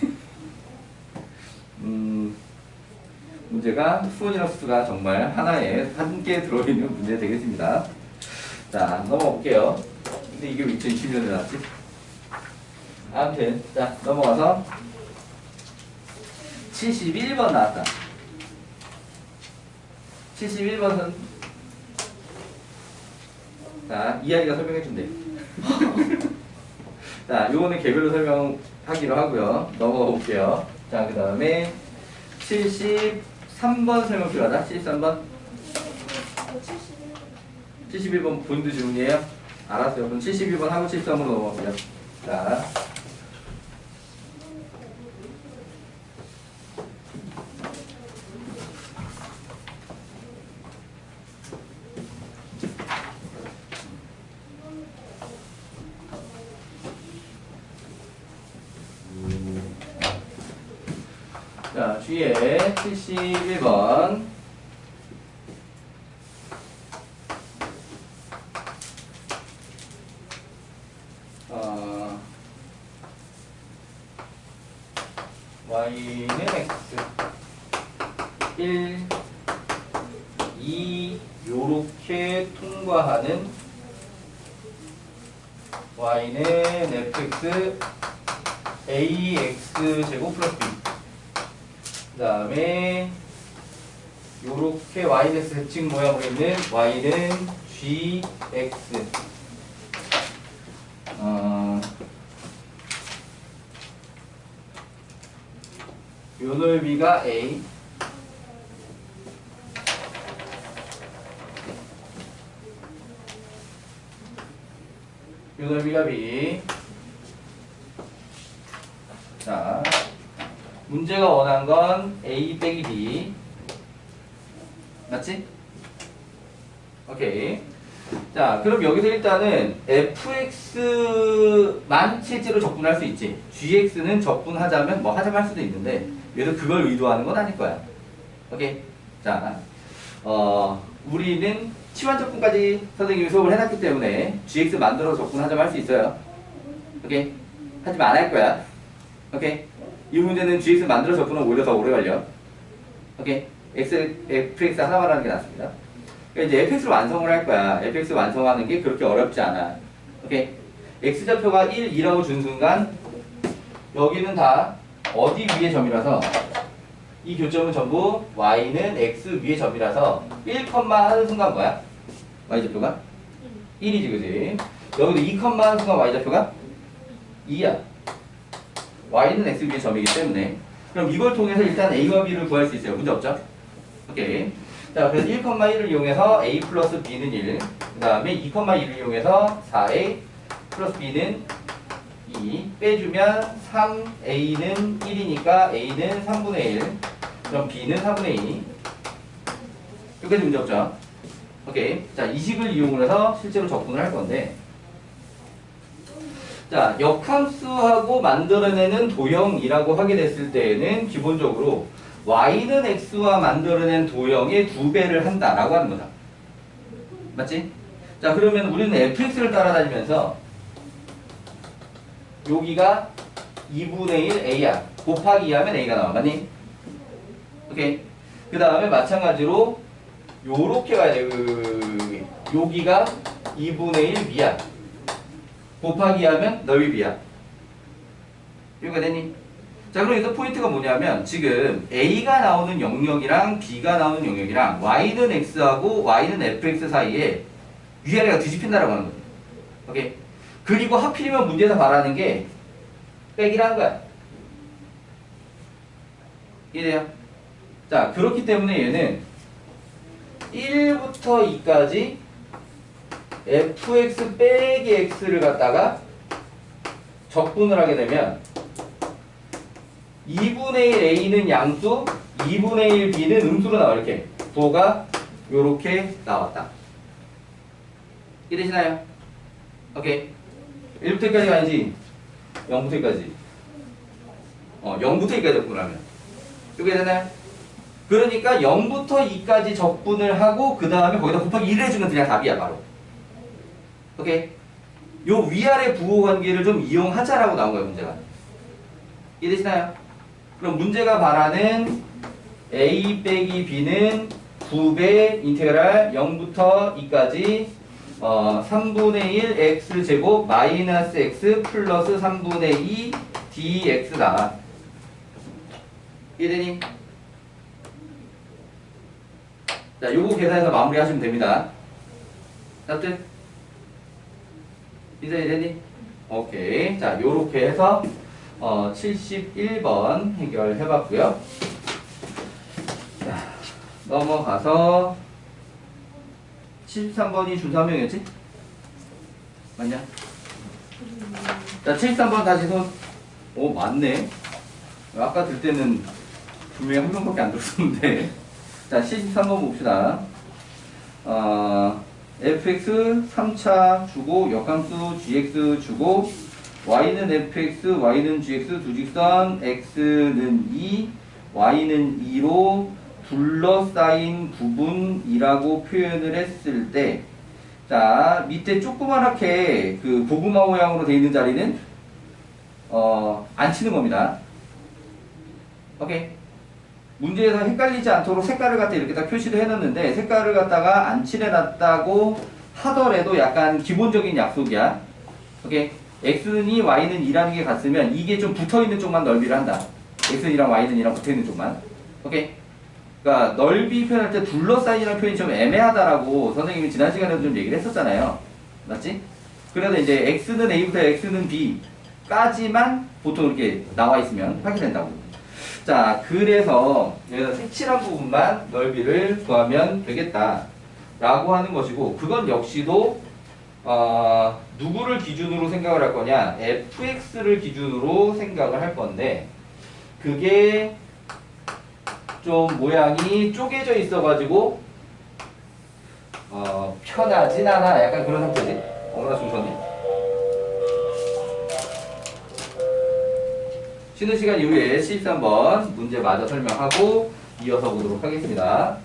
문제가 수원이랑 수가 정말 하나에 함께 들어있는 문제 되겠습니다. 자, 넘어가 볼게요. 근데 이게 왜 2020년에 나왔지? 아무튼 자, 넘어가서 71번 나왔다. 71번은 자, 이하이가 설명해 준대. 자, 요거는 개별로 설명하기로 하고요. 넘어가 볼게요. 자, 그 다음에 73번 설명 필요하다. 73번. 71번 본인도 질문이에요? 알았어요. 그럼 72번 하고 73으로 넘어갈게요. 자. 자, 뒤에 71번. y는 x 1, 2 요렇게 통과하는 y는 fx ax 제곱 플러스 b. 그 다음에 요렇게 yx 대칭 모양으로 있는 y는 gx 요 넓이가 a 요 넓이가 b. 자, 문제가 원한 건 a 빼기 b. 맞지? 오케이. 자, 그럼 여기서 일단은 fx만 실제로 적분할 수 있지. gx는 적분하자면 뭐 하자면 할 수도 있는데 얘도 그걸 의도하는 건 아닐 거야. 오케이. 자, 우리는 치환 적분까지 선생님이 수업을 해놨기 때문에 gx 만들어 적분하자면 할 수 있어요. 오케이. 하지만 안 할 거야. 오케이. 이 문제는 gx 만들어 적분은 오히려 더 오래 걸려. 오케이. fx 하나만 하는 게 낫습니다. 그러니까 이제 fx를 완성을 할 거야. fx 완성하는 게 그렇게 어렵지 않아. 오케이. x좌표가 1, 2라고 준 순간 여기는 다 어디 위의 점이라서 이 교점은 전부 y는 x 위의 점이라서 1, 하는 순간 뭐야? y좌표가 1이지, 그지? 여기도 2, 하는 순간 y좌표가 2야. y는 x 위의 점이기 때문에 그럼 이걸 통해서 일단 A와 B를 구할 수 있어요. 문제 없죠? 오케이. 자, 그래서 1,1을 이용해서 A 플러스 B는 1. 그 다음에 2,1을 이용해서 4A 플러스 B는 2. 빼주면 3A는 1이니까 A는 3분의 1. 그럼 B는 4분의 2. 여기까지 문제 없죠? 오케이. 자, 이 식을 이용을 해서 실제로 적분을 할 건데. 자, 역함수하고 만들어내는 도형이라고 하게 됐을 때에는 기본적으로 y는 x와 만들어낸 도형의 2배를 한다라고 하는 거다. 맞지? 자, 그러면 우리는 fx를 따라다니면서 여기가 2분의 1 a야. 곱하기 2 하면 a가 나와. 맞니? 오케이. 그 다음에 마찬가지로 요렇게 가야 돼. 여기가 2분의 1 b야. 곱하기 하면 넓이 b야. 이해가 되니? 자, 그럼 여기서 포인트가 뭐냐면 지금 A가 나오는 영역이랑 B가 나오는 영역이랑 Y는 X하고 Y는 FX 사이에 위아래가 뒤집힌다라고 하는 거지. 오케이? 그리고 하필이면 문제에서 말하는 게 빼기라는 거야. 이해돼요? 자, 그렇기 때문에 얘는 1부터 2까지 fx 빼기 x를 갖다가 적분을 하게 되면 2분의 1 a는 양수, 2분의 1 b는 음수로 나와. 이렇게 부호가 요렇게 나왔다. 이해되시나요? 오케이. 1부터 2까지가 아니지 0부터 2까지 0부터 2까지 적분을 하면 이게 되나요? 그러니까 0부터 2까지 적분을 하고 그 다음에 거기다 곱하기 1을 해주면 그냥 답이야 바로. 오케이. 요 위아래 부호 관계를 좀 이용하자라고 나온 거예요 문제가. 이해되시나요? 그럼 문제가 말하는 a 빼기 b는 9배 인테그랄 0부터 2까지 3분의 1 x제곱 마이너스 x 플러스 3분의 2 dx다. 이해되니? 자, 요거 계산해서 마무리 하시면 됩니다. 납득? 이해되니? 오케이. 자, 요렇게 해서 71번 해결해봤고요. 자, 넘어가서 73번이 준사명이었지? 맞냐? 자, 73번 다시 손. 오, 맞네. 아까 들 때는 분명히 한 명밖에 안 들었었는데. 자, 73번 봅시다. fx 3차 주고 역함수 gx 주고 y는 fx, y는 gx 두 직선 x는 2, y는 2로 둘러싸인 부분이라고 표현을 했을 때, 자, 밑에 조그맣게 그 고구마 모양으로 되어 있는 자리는 안 치는 겁니다. 오케이. 문제에서 헷갈리지 않도록 색깔을 갖다 이렇게 딱 표시를 해놨는데 색깔을 갖다가 안 칠해놨다고 하더라도 약간 기본적인 약속이야. 오케이. x는 2, y는 2라는 게 같으면 이게 좀 붙어있는 쪽만 넓이를 한다. x는 2랑 y는 2랑 붙어있는 쪽만. 오케이. 그러니까 넓이 표현할 때 둘러싸이라는 표현이 좀 애매하다라고 선생님이 지난 시간에도 좀 얘기를 했었잖아요. 맞지? 그래서 이제 x는 a부터 x는 b까지만 보통 이렇게 나와 있으면 확인된다고. 자, 그래서 여기서 색칠한 부분만 넓이를 구하면 되겠다 라고 하는 것이고, 그건 역시도 누구를 기준으로 생각을 할 거냐, fx를 기준으로 생각을 할 건데, 그게 좀 모양이 쪼개져 있어가지고 편하진 않아. 약간 그런 상태지. 나 좀 좋네. 쉬는 시간 이후에 13번 문제 마저 설명하고 이어서 보도록 하겠습니다.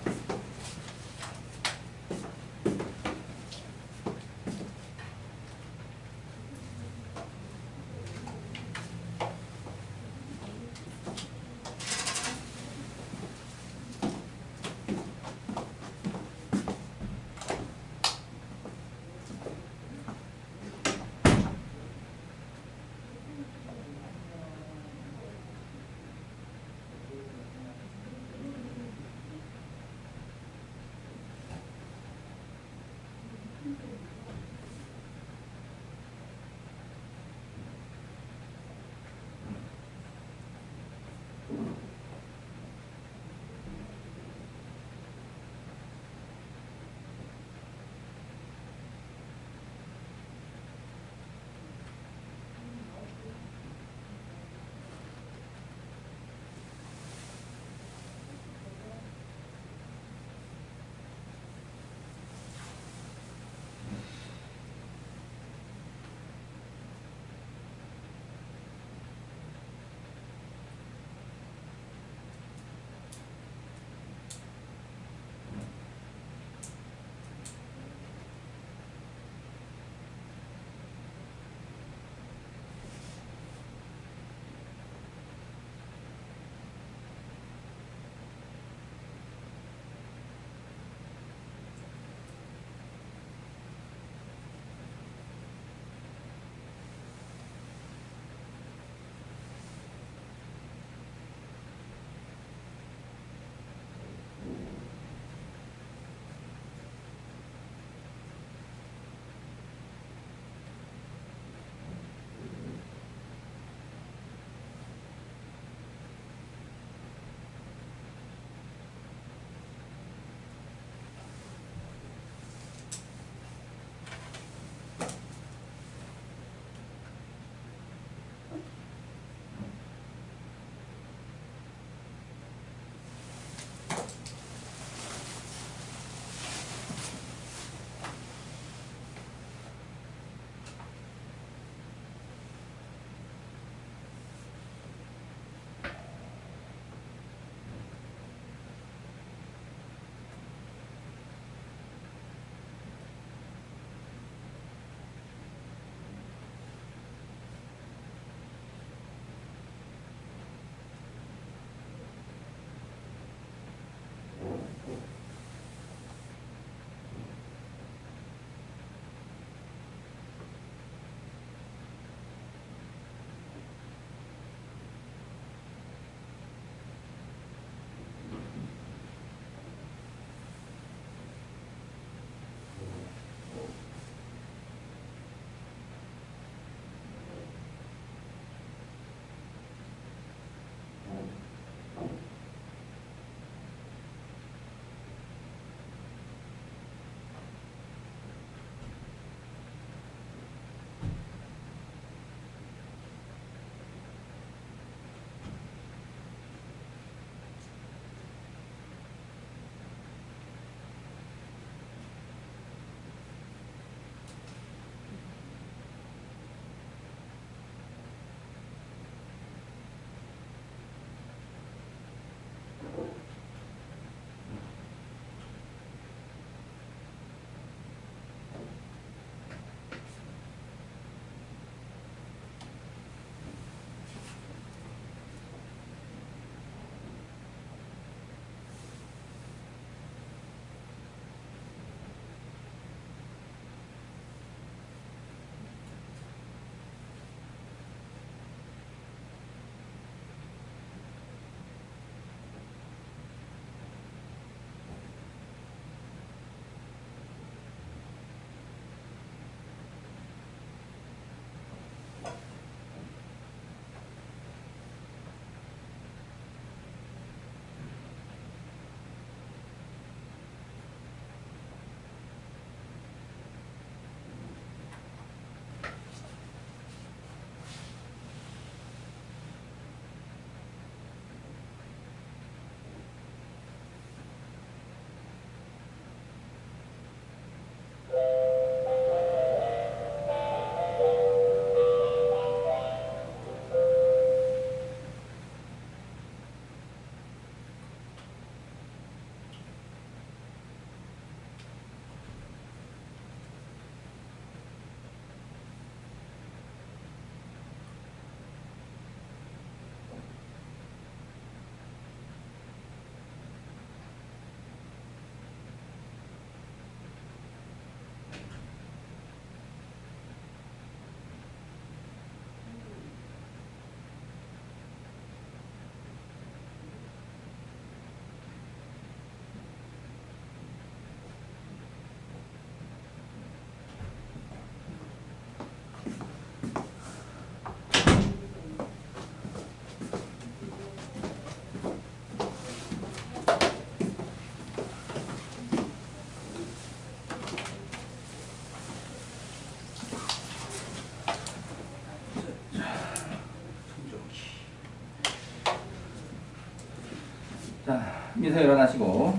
자, 민서 일어나시고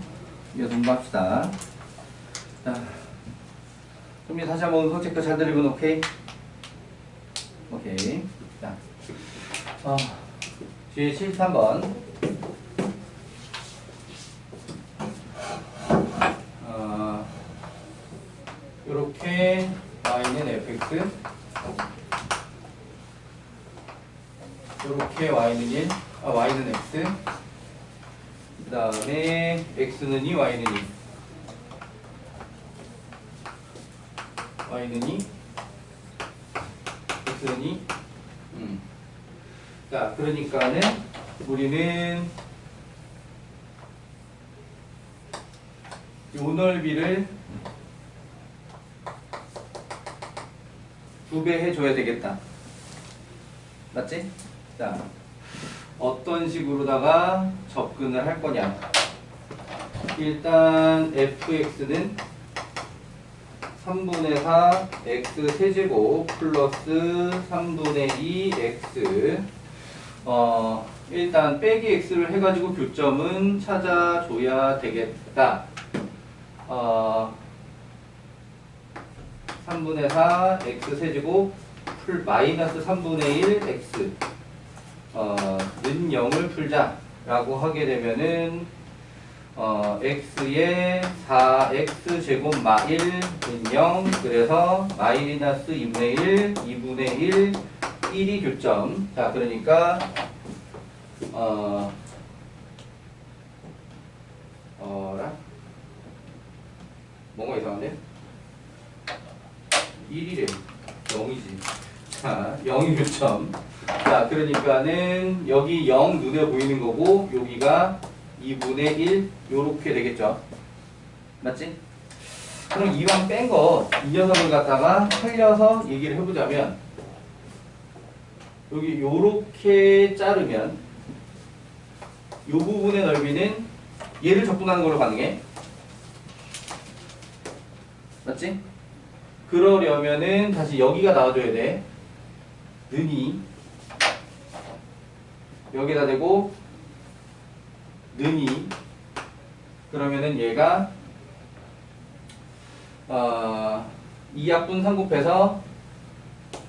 이어서 공부합시다. 자, 그럼 다시 한번 운송 체크 잘 들리고 오케이? 오케이. 자, 뒤에 73번. 요렇게 y는 fx, 요렇게 y는 1, y는 x, 그 다음에 x는 2, y는 2, y는 2, x는 2. 자, 그러니까는 우리는 요 넓이를 2배 해줘야 되겠다. 맞지? 자, 어떤 식으로다가 접근을 할 거냐. 일단 fx는 3분의 4 x 세제곱 플러스 3분의 2 x. 일단 빼기 x를 해가지고 교점은 찾아줘야 되겠다. 3분의 4 x 세제곱 마이너스 3분의 1 x 는 0을 풀자라고 하게 되면은 x의 4x 제곱 마 1은 0, 그래서 마이너스 2분의 1, 2분의 1, 1이 교점. 자, 그러니까 뭔가 이상한데? 1이래. 0이지. 자, 0이 교점. 자, 그러니까는 여기 0 눈에 보이는 거고 여기가 2분의 1 요렇게 되겠죠. 맞지? 그럼 이왕 뺀 거 이 녀석을 갖다가 살려서 얘기를 해보자면 여기 요렇게 자르면 요 부분의 넓이는 얘를 적분하는 걸로 가능해. 맞지? 그러려면은 다시 여기가 나와줘야 돼. 는이 여기다 대고 는이 그러면은 얘가 2약분 3곱해서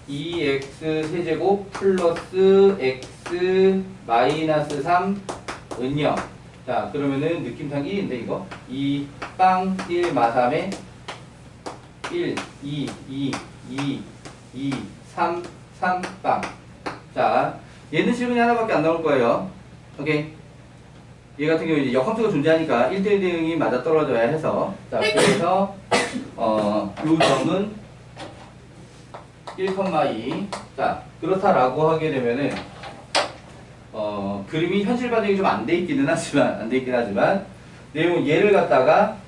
2x 세제곱 플러스 x 마이너스 3 은요. 자, 그러면은 느낌상 1인데 이거 2빵 1 마삼에 1, 2, 2, 2, 2, 3, 3빵. 자, 얘는 실근이 하나밖에 안 나올 거예요. 오케이. 얘 같은 경우 이제 역함수가 존재하니까 1대1 대응이 맞아 떨어져야 해서. 자, 그래서 요 점은 1,2. 자, 그렇다라고 하게 되면은 그림이 현실 반영이 좀 안 돼 있기는 하지만 내용은 얘를 갖다가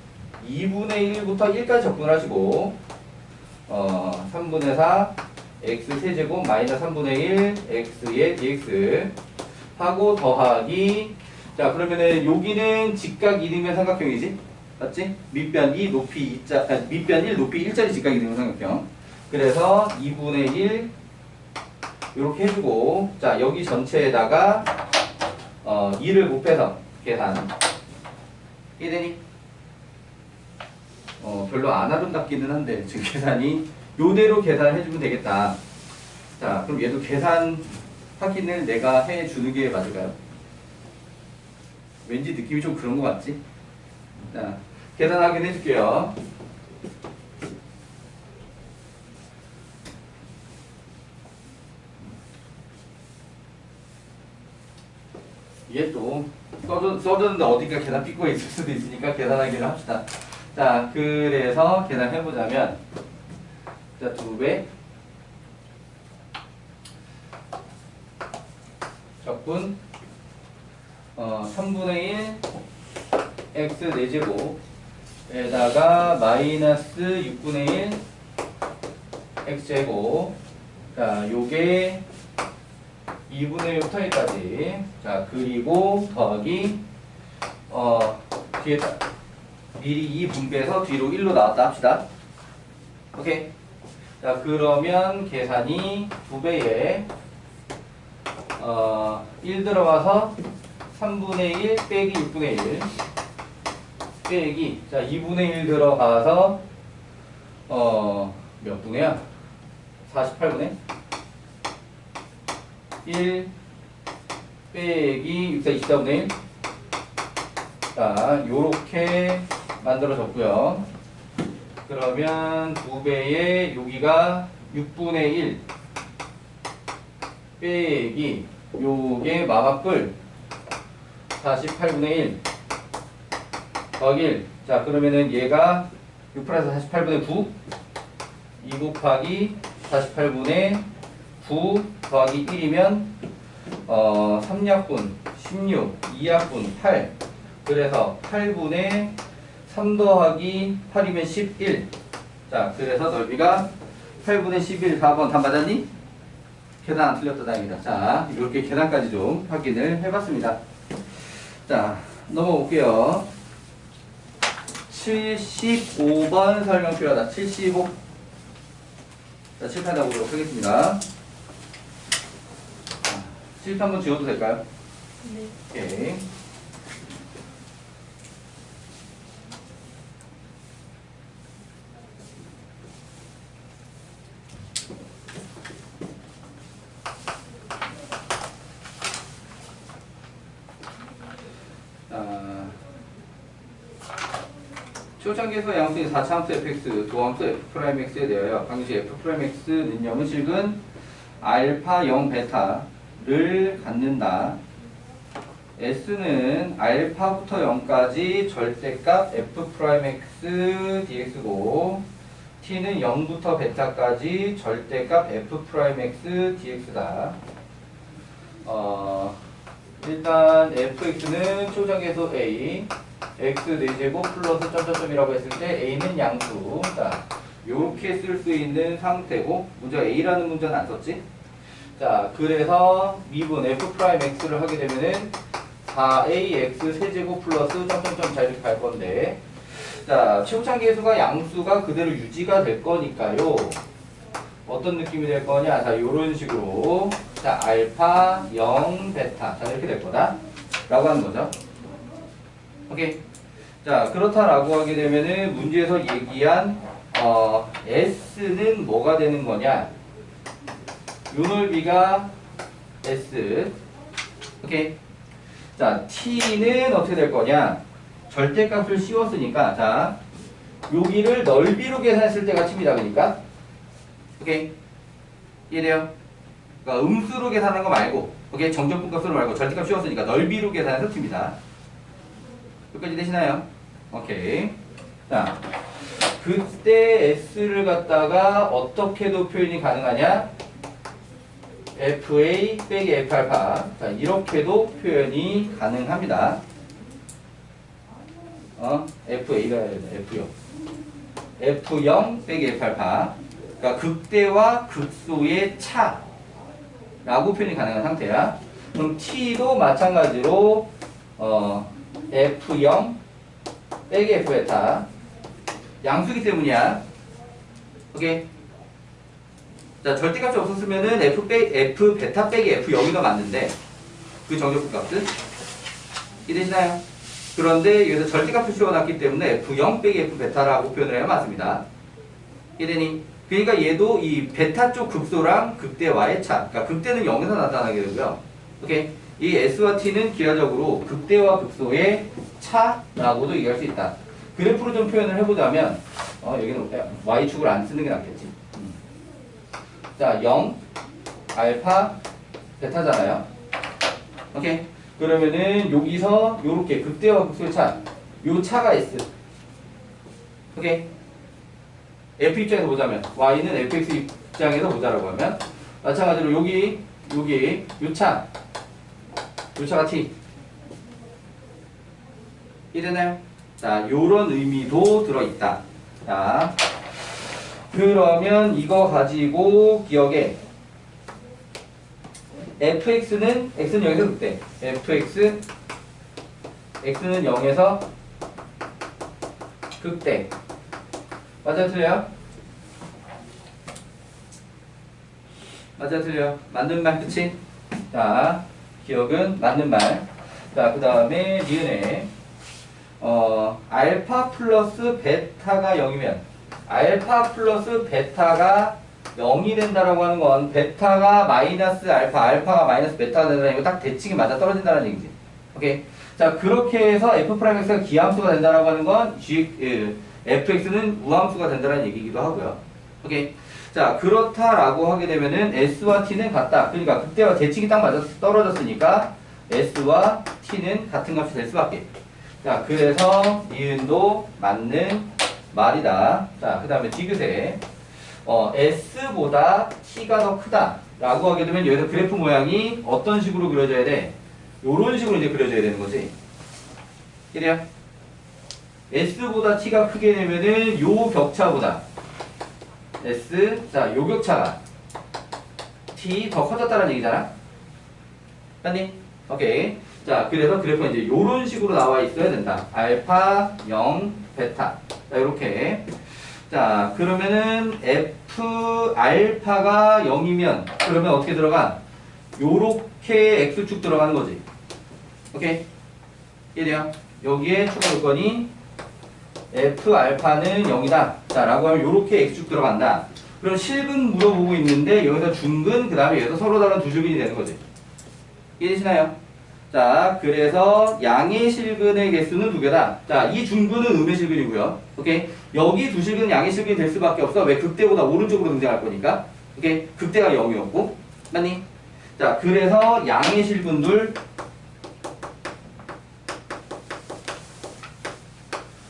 2분의 1부터 1까지 접근을 하시고 3분의 4 x 세제곱 마이너스 3분의 1 x의 dx 하고 더하기. 자, 그러면은 여기는 직각 이등변 삼각형이지? 맞지? 밑변 2 높이 2자 밑변 1 높이 1짜리 직각 이등변 삼각형. 그래서 2분의 1 이렇게 해주고, 자, 여기 전체에다가 2를 곱해서 계산. 이게 되니? 별로 안 아름답기는 한데 지금 계산이 요대로 계산을 해주면 되겠다. 자, 그럼 얘도 계산 확인을 내가 해주는 게 맞을까요? 왠지 느낌이 좀 그런 거 같지? 자, 계산 확인해 줄게요. 이게 또 써줬는데 어디가 계산 삐꾸가 있을 수도 있으니까 계산하기를 합시다. 자, 그래서 계산해보자면, 자, 2배 적분 3분의 1 x 4제곱에다가 마이너스 6분의 1 x제곱. 자, 요게 2분의 6 타입까지. 자, 그리고 더하기 뒤에 미리 2 분배해서 뒤로 1로 나왔다 합시다. 오케이. 자, 그러면 계산이 2배에 1 들어가서 3분의 1 빼기 6분의 1 빼기, 자, 2분의 1 들어가서, 몇 분의야? 48분의 1 빼기 6, 4, 24분의 1. 자, 요렇게 만들어졌고요. 그러면 2배에 여기가 6분의 1 빼기 요게 마마뿔 48분의 1 더하기 1. 자, 그러면은 얘가 6 플러스 48분의 9 2 곱하기 48분의 9 더하기 1이면 3약분 16 2약분 8. 그래서 8분의 3 더하기 8이면 11. 자, 그래서 넓이가 8분의 11. 4번 다 맞았니? 계산 안 틀렸다 다행이다. 자, 이렇게 계산까지 좀 확인을 해봤습니다. 자, 넘어올게요. 75번 설명 필요하다. 75. 자, 칠판에 보도록 하겠습니다. 칠판 한번 지워도 될까요? 네. 오케이. 초창기에서 양수인 4차함수 fx, 도함수 f'x에 대하여 방정식 f'x 능력은 실근 알파 0 베타를 갖는다. s는 알파부터 0까지 절대값 f'x dx고 t는 0부터 베타까지 절대값 f'x dx다. 일단 fx는 초창기에서 a x 4제곱 플러스 점점점이라고 했을 때 a는 양수. 자, 요렇게 쓸 수 있는 상태고, 문제가 a라는 문제는 안 썼지? 자, 그래서 미분 f'x를 하게 되면은 4ax 세제곱 플러스 점점점 자, 이렇게 갈 건데, 자, 최고창기 수가 양수가 그대로 유지가 될 거니까요. 어떤 느낌이 될 거냐? 자, 요런 식으로. 자, 알파 0 베타. 자, 이렇게 될 거다. 라고 하는 거죠. 오케이. 자, 그렇다라고 하게 되면은 문제에서 얘기한 S는 뭐가 되는 거냐? 요 넓이가 S. 오케이. 자, T는 어떻게 될 거냐? 절대값을 씌웠으니까, 자, 여기를 넓이로 계산했을 때가 T입니다. 그러니까. 오케이. 이해돼요? 그러니까 음수로 계산한 거 말고, 오케이. 정적분값으로 말고 절대값 씌웠으니까 넓이로 계산해서 T입니다. 여기까지 되시나요? 오케이. 자, 그때 S를 갖다가 어떻게도 표현이 가능하냐? FA 빼기 F알파. 자, 이렇게도 표현이 가능합니다. FA가 F0. F0 빼기 F알파. 그러니까 극대와 극소의 차라고 표현이 가능한 상태야. 그럼 T도 마찬가지로 F0 빼기 F베타 양수기 때문이야. 오케이. 자, 절대값이 없었으면은 F 베타 빼기 F0이가 맞는데 그 정적분값은 이해되시나요? 그런데 여기서 절대값을 씌워놨기 때문에 F0 빼기 F 베타라고 표현을 해야 맞습니다. 이해되니? 그러니까 얘도 이 베타 쪽 극소랑 극대와의 차. 그러니까 극대는 0에서 나타나게 되고요. 오케이. 이 S와 T는 기하적으로 극대와 극소의 차라고도 얘기할 수 있다. 그래프로 좀 표현을 해보자면, 여기는 Y축을 안 쓰는 게 낫겠지. 자, 0, 알파, 베타잖아요. 오케이. 그러면은 여기서 요렇게 극대와 극소의 차, 요 차가 S. 오케이. F 입장에서 보자면, Y는 fx 입장에서 보자라고 하면, 마찬가지로 여기, 요 차, 요 차가 T. 이해되나요? 자, 요런 의미도 들어있다. 자, 그러면 이거 가지고 기억에 fx는, x는 0에서 극대. x는 0에서 극대. 맞아, 틀려요? 맞아, 틀려요? 맞는 말, 그치? 자, 기억은 맞는 말. 자, 그 다음에 니은에 알파 플러스 베타가 0이면 알파 플러스 베타가 0이 된다라고 하는 건 베타가 마이너스 알파, 알파가 마이너스 베타가 된다는 거 딱 대칭이 맞아 떨어진다는 얘기지. 오케이. 자, 그렇게 해서 f'x가 기함수가 된다라고 하는 건 fx는 우함수가 된다는 얘기이기도 하고요. 오케이. 자, 그렇다라고 하게 되면은 s와 t는 같다. 그러니까 그때와 대칭이 딱 맞아서 떨어졌으니까 s와 t는 같은 값이 될 수밖에. 자, 그래서 니은도 맞는 말이다. 자, 그 다음에 디귿에 s보다 t가 더 크다 라고 하게 되면 여기서 그래프 모양이 어떤 식으로 그려져야 돼? 요런 식으로 이제 그려져야 되는 거지. 이래요? s보다 t가 크게 되면은 요 격차보다 s, 자, 요 격차가 t 더 커졌다는 얘기잖아? 맞니? 오케이. 자, 그래서 그래프가 이제 요런 식으로 나와 있어야 된다. 알파, 0, 베타. 자, 요렇게. 자, 그러면은 f 알파가 0이면 그러면 어떻게 들어가? 요렇게 x축 들어가는 거지. 오케이? 이래요. 여기에 추가 요건이 f 알파는 0이다. 자, 라고 하면 요렇게 x축 들어간다. 그럼 실근 물어보고 있는데 여기서 중근, 그 다음에 여기서 서로 다른 두 실근이 되는 거지. 이해되시나요? 자, 그래서 양의 실근의 개수는 2개다. 자, 이 중근은 음의 실근이고요. 오케이? 여기 두 실근은 양의 실근이 될 수밖에 없어. 왜? 극대보다 오른쪽으로 등장할 거니까. 오케이? 극대가 0이었고. 맞니? 자, 그래서 양의 실근들.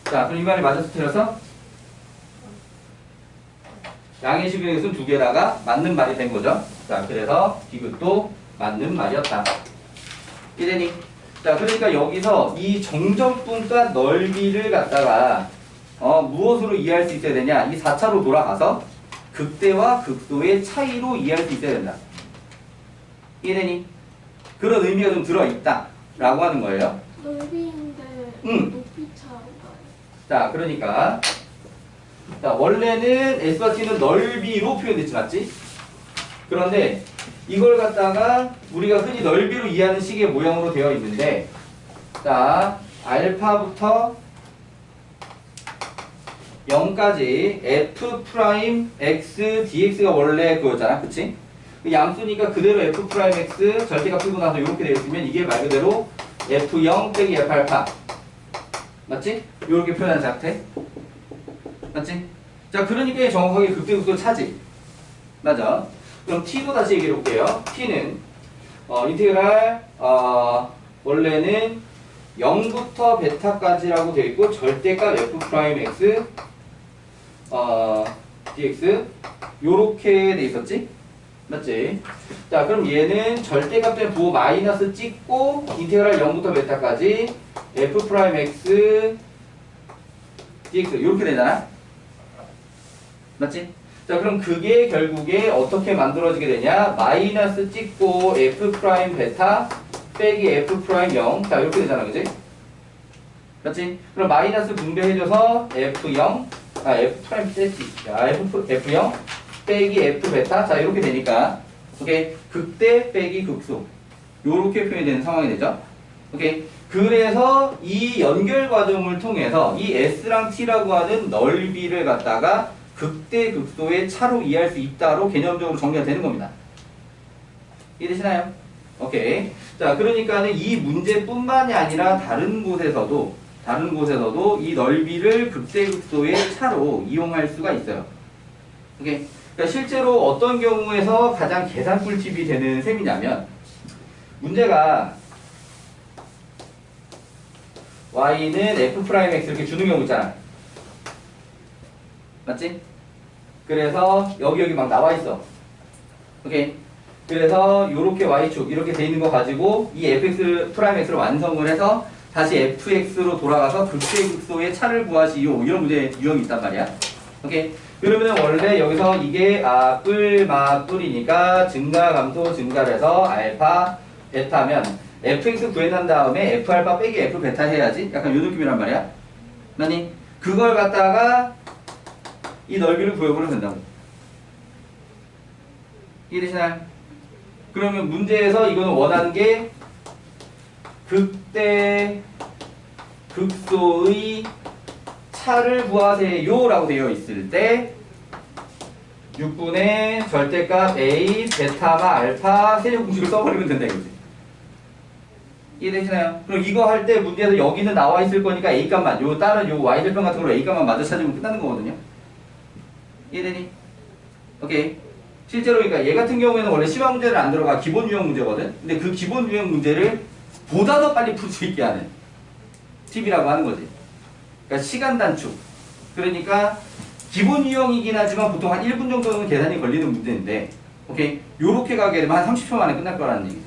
자, 그럼 이 말이 맞아서 틀려서? 양의 실근의 개수는 2개다가 맞는 말이 된 거죠. 자, 그래서 디귿도 맞는 말이었다. 이해되니? 자, 그러니까 여기서 이 정적분과 넓이를 갖다가 무엇으로 이해할 수 있어야 되냐? 이 4차로 돌아가서 극대와 극소의 차이로 이해할 수 있어야 된다. 이해되니? 그런 의미가 좀 들어있다 라고 하는 거예요. 넓이인데 높이 차인가요? 자, 그러니까 자, 원래는 S와 T는 넓이로 표현됐지, 맞지? 그런데 이걸 갖다가 우리가 흔히 넓이로 이해하는 식의 모양으로 되어 있는데, 자, 알파부터 0까지 f 프라임 x dx가 원래 그거잖아, 그치? 그 양수니까 그대로 f 프라임 x 절대값 풀고 나서 이렇게 되어 있으면 이게 말 그대로 f0 빼기 f 알파, 맞지? 이렇게 표현한 상태, 맞지? 자, 그러니까 정확하게 극대극소 차지, 맞아? 그럼 t도 다시 얘기해 볼게요. t는 인테그랄 원래는 0부터 베타까지라고 되어 있고 절대값 f 프라임 x dx 요렇게 돼 있었지? 맞지? 자, 그럼 얘는 절대값 때문에 부호 마이너스 찍고 인테그랄 0부터 베타까지 f 프라임 x dx 요렇게 되잖아? 맞지? 자, 그럼 그게 결국에 어떻게 만들어지게 되냐? 마이너스 찍고 f 프라임 베타 빼기 f 프라임 0. 자, 이렇게 되잖아, 그지? 맞지? 그럼 마이너스 분배해줘서 f0, f 프라임 세티, f0 빼기 f 베타. 자, 이렇게 되니까, 오케이? 극대 빼기 극소. 요렇게 표현이 되는 상황이 되죠? 오케이? 그래서 이 연결 과정을 통해서 이 s랑 t라고 하는 넓이를 갖다가 극대 극소의 차로 이해할 수 있다로 개념적으로 정리가 되는 겁니다. 이해되시나요? 오케이. 자, 그러니까는 이 문제뿐만이 아니라 다른 곳에서도 이 넓이를 극대 극소의 차로 이용할 수가 있어요. 오케이. 그러니까 실제로 어떤 경우에서 가장 계산 꿀팁이 되는 셈이냐면 문제가 y는 f'(x) 이렇게 주는 경우 있잖아. 맞지? 그래서 여기 막 나와 있어. 오케이. 그래서 요렇게 y축 이렇게 돼 있는 거 가지고 이 fx'(x를) 완성을 해서 다시 fx로 돌아가서 극대 극소의 차를 구하시오. 이런 문제 유형이 있단 말이야. 오케이. 그러면 원래 여기서 이게 뿔이니까 증가 감소 증가를 해서 알파 베타면 fx 구해난 다음에 f 알파 빼기 f 베타 해야지. 약간 요 느낌이란 말이야. 맞니? 그걸 갖다가 이 넓이를 구해보면 된다고. 이해되시나요? 그러면 문제에서 이거는 원하는 게 극대 극소의 차를 구하세요 라고 되어 있을 때 6분의 절대값 A, 베타마, 알파 세제곱 공식을 써버리면 된다 이거지. 이해되시나요? 그럼 이거 할 때 문제에서 여기는 나와 있을 거니까 A 값만, 요 다른 요 Y절편 같은 걸로 A 값만 맞아 찾으면 끝나는 거거든요. 이해되니? 오케이. 실제로 그러니까 얘 같은 경우에는 원래 시험 문제는 안 들어가 기본 유형 문제거든. 근데 그 기본 유형 문제를 보다 더 빨리 풀 수 있게 하는 팁이라고 하는 거지. 그러니까 시간 단축. 그러니까 기본 유형이긴 하지만 보통 한 1분 정도는 계산이 걸리는 문제인데, 오케이. 요렇게 가게 되면 한 30초 만에 끝날 거라는 얘기죠.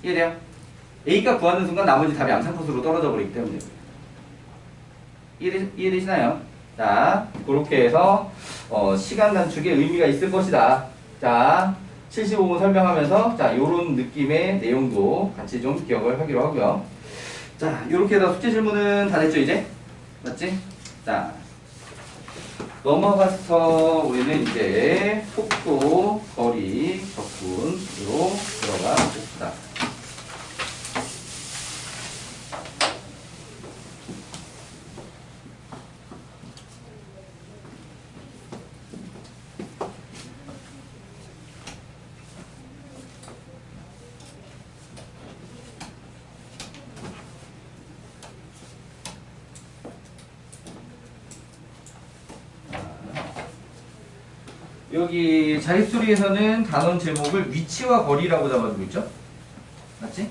이해돼요? A값 구하는 순간 나머지 답이 암산컷으로 떨어져 버리기 때문에. 이해되시나요? 자, 그렇게 해서 시간 단축에 의미가 있을 것이다. 자, 75분 설명하면서 자, 요런 느낌의 내용도 같이 좀 기억을 하기로 하고요. 자, 요렇게 해서 숙제 질문은 다 됐죠, 이제? 맞지? 자, 넘어가서 우리는 이제 속도, 거리, 적분으로 들어가 봅시다. 여기 자릿수리에서는 단원 제목을 위치와 거리라고 잡아두고 있죠? 맞지?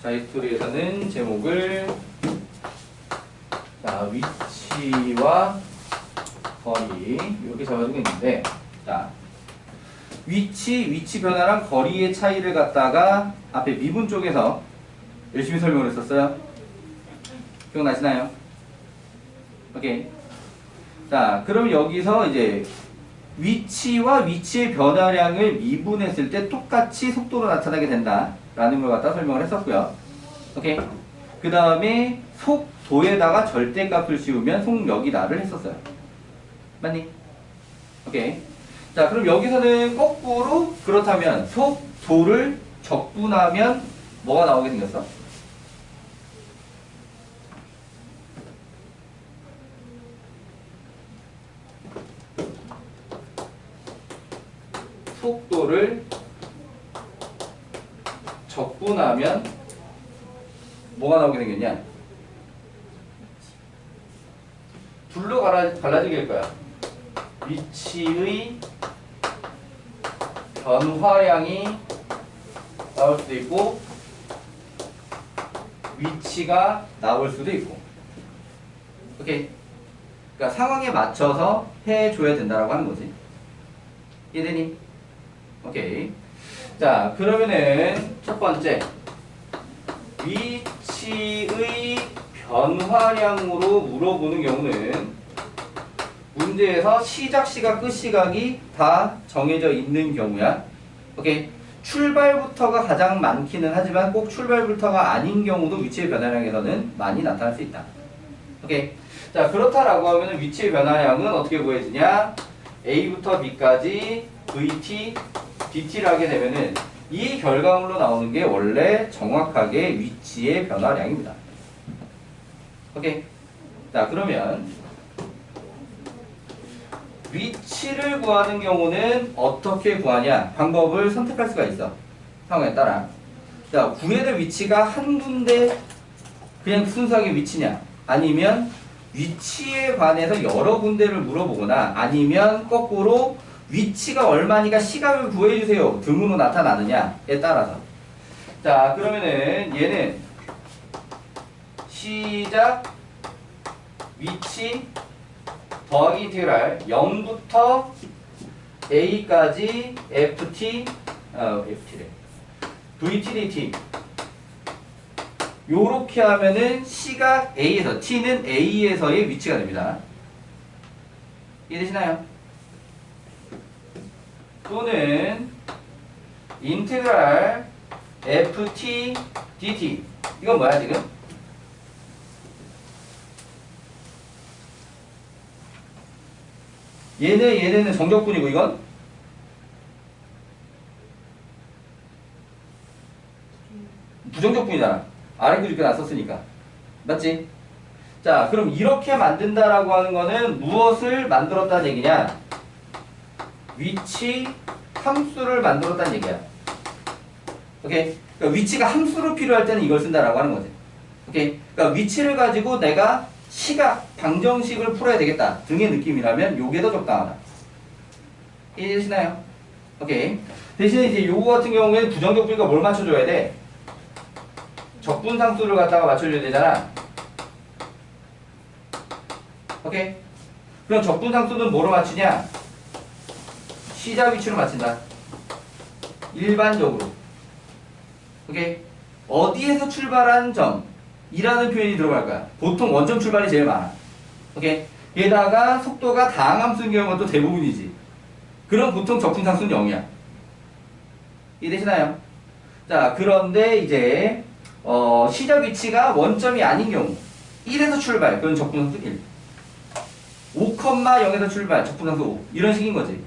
자릿수리에서는 제목을 자, 위치와 거리 이렇게 잡아두고 있는데, 자, 위치 변화랑 거리의 차이를 갖다가 앞에 미분 쪽에서 열심히 설명을 했었어요. 기억나시나요? 오케이. 자, 그럼 여기서 이제 위치와 위치의 변화량을 미분했을 때 똑같이 속도로 나타나게 된다라는 걸 갖다 설명을 했었고요. 오케이. 그 다음에 속도에다가 절대값을 씌우면 속력이 나를 했었어요. 맞니? 오케이. 자, 그럼 여기서는 거꾸로 그렇다면 속도를 적분하면 뭐가 나오게 생겼어? 속도를 적분하면 뭐가 나오게 생겼냐? 둘로 갈라지게 될 거야. 위치의 변화량이 나올 수도 있고 위치가 나올 수도 있고. 오케이. 그러니까 상황에 맞춰서 해줘야 된다라고 하는 거지. 이해되니? 오케이. 자, 그러면은 첫 번째 위치의 변화량으로 물어보는 경우는 문제에서 시작 시각, 끝 시각이 다 정해져 있는 경우야. 오케이. 출발부터가 가장 많기는 하지만 꼭 출발부터가 아닌 경우도 위치의 변화량에서는 많이 나타날 수 있다. 오케이. 자, 그렇다라고 하면 위치의 변화량은 어떻게 구해지냐? A부터 B까지 VT, DT를 하게 되면은 이 결과물로 나오는 게 원래 정확하게 위치의 변화량입니다. 오케이. 자, 그러면 위치를 구하는 경우는 어떻게 구하냐? 방법을 선택할 수가 있어. 상황에 따라. 자, 구해야 될 위치가 한 군데 그냥 순수하게 위치냐? 아니면 위치에 관해서 여러 군데를 물어보거나 아니면 거꾸로 위치가 얼마니까 시각을 구해주세요 등으로 나타나느냐에 따라서. 자, 그러면은 얘는 시작 위치 더하기 인테그랄 0부터 a까지 ft래 vtdt 요렇게 하면은 시각 a에서 t는 a에서의 위치가 됩니다. 이해되시나요? 또는 인테그랄 ft dt 이건 뭐야 지금? 얘네는 정적분이고 이건 부정적분이야. 정적분이잖아. R이니까 안 썼으니까. 맞지? 자, 그럼 이렇게 만든다라고 하는 거는 무엇을 만들었다는 얘기냐? 위치 함수를 만들었다는 얘기야. 오케이? 그러니까 위치가 함수로 필요할 때는 이걸 쓴다라고 하는 거지. 오케이? 그러니까 위치를 가지고 내가 시각, 방정식을 풀어야 되겠다 등의 느낌이라면 요게 더 적당하다. 이해되시나요? 오케이. 대신에 이제 요거 같은 경우에는 부정적분이니까 뭘 맞춰줘야 돼? 적분상수를 갖다가 맞춰줘야 되잖아. 오케이? 그럼 적분상수는 뭐로 맞추냐? 시작 위치로 맞춘다. 일반적으로. 오케이? 어디에서 출발한 점이라는 표현이 들어갈 거야. 보통 원점 출발이 제일 많아. 오케이? 게다가 속도가 다항함수인 경우가 또 대부분이지. 그럼 보통 적분상수는 0이야. 이해되시나요? 자, 그런데 이제 시작 위치가 원점이 아닌 경우 1에서 출발, 그건 적분상수 1. 5,0에서 출발, 적분상수 5. 이런 식인 거지.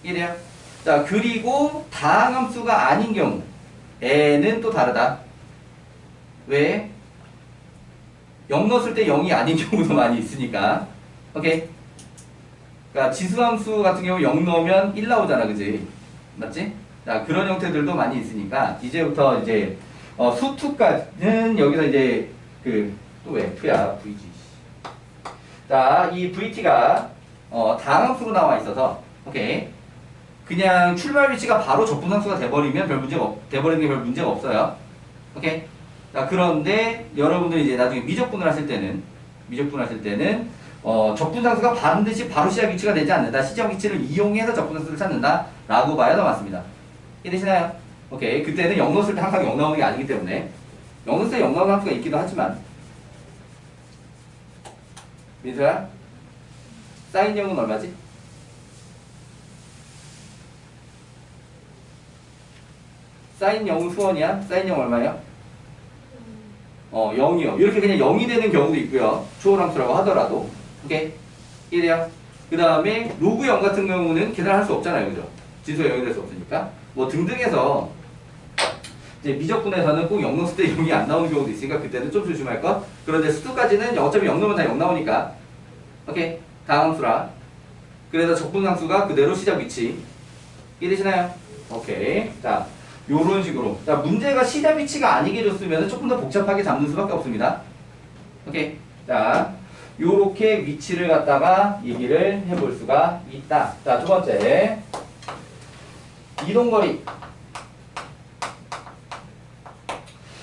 이해돼요? 자, 그리고 다항함수가 아닌 경우에는 또 다르다. 왜? 0 넣었을 때 0이 아닌 경우도 많이 있으니까. 오케이? 그러니까 지수함수 같은 경우 0 넣으면 1 나오잖아, 그지? 맞지? 자, 그런 형태들도 많이 있으니까 이제부터 이제 수2까지는 여기서 이제 또 F야, VG. 자, 이 VT가 다항함수로 나와 있어서 오케이. 그냥 출발 위치가 바로 적분함수가 돼버리면 돼버리는 게 별 문제가 없어요. 오케이. 자, 그런데 여러분들이 이제 나중에 미적분을 하실 때는 적분상수가 반드시 바로 시작 위치가 되지 않는다. 시작 위치를 이용해서 적분상수를 찾는다. 라고 봐야 더 맞습니다. 이해되시나요? 오케이. 그때는 0 넣었을 때 항상 0 나오는 게 아니기 때문에 0 넣었을 때 0 나오는 함수가 있기도 하지만 민수야? 사인 0은 얼마지? 사인 0은 수원이야? 사인 0 얼마예요? 0이요. 이렇게 그냥 0이 되는 경우도 있고요. 초월함수라고 하더라도. 오케이? 이래요. 그 다음에 로그 0 같은 경우는 계산할 수 없잖아요. 그죠? 지수가 0이 될 수 없으니까. 뭐 등등해서 이제 미적분에서는 꼭 0 넣었을 때 0이 안 나오는 경우도 있으니까 그때는 좀 조심할 것. 그런데 수두까지는 어차피 0 넣으면 다 0 나오니까. 오케이? 다항함수라. 그래서 적분상수가 그대로 시작 위치. 이해되시나요? 오케이. 자. 요런 식으로. 자, 문제가 시작 위치가 아니게 줬으면 조금 더 복잡하게 잡는 수밖에 없습니다. 오케이. 자, 요렇게 위치를 갖다가 얘기를 해볼 수가 있다. 자, 두 번째. 이동거리.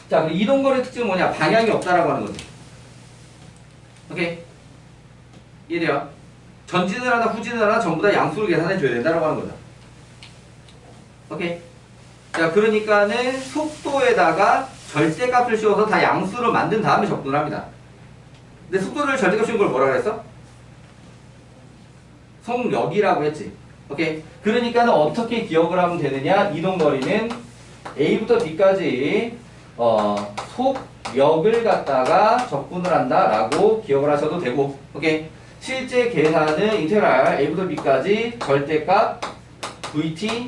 자, 이동거리의 특징은 뭐냐? 방향이 없다라고 하는 거지. 오케이. 이해돼요? 전진을 하나 후진을 하나 전부 다 양수로 계산해 줘야 된다라고 하는 거죠. 오케이. 자, 그러니까는 속도에다가 절대값을 씌워서 다 양수로 만든 다음에 적분을 합니다. 근데 속도를 절대값 씌운 걸 뭐라 그랬어? 속력이라고 했지. 오케이. 그러니까는 어떻게 기억을 하면 되느냐? 이동거리는 A부터 B까지 속력을 갖다가 적분을 한다라고 기억을 하셔도 되고, 오케이. 실제 계산은 인테그랄 A부터 B까지 절대값 VT,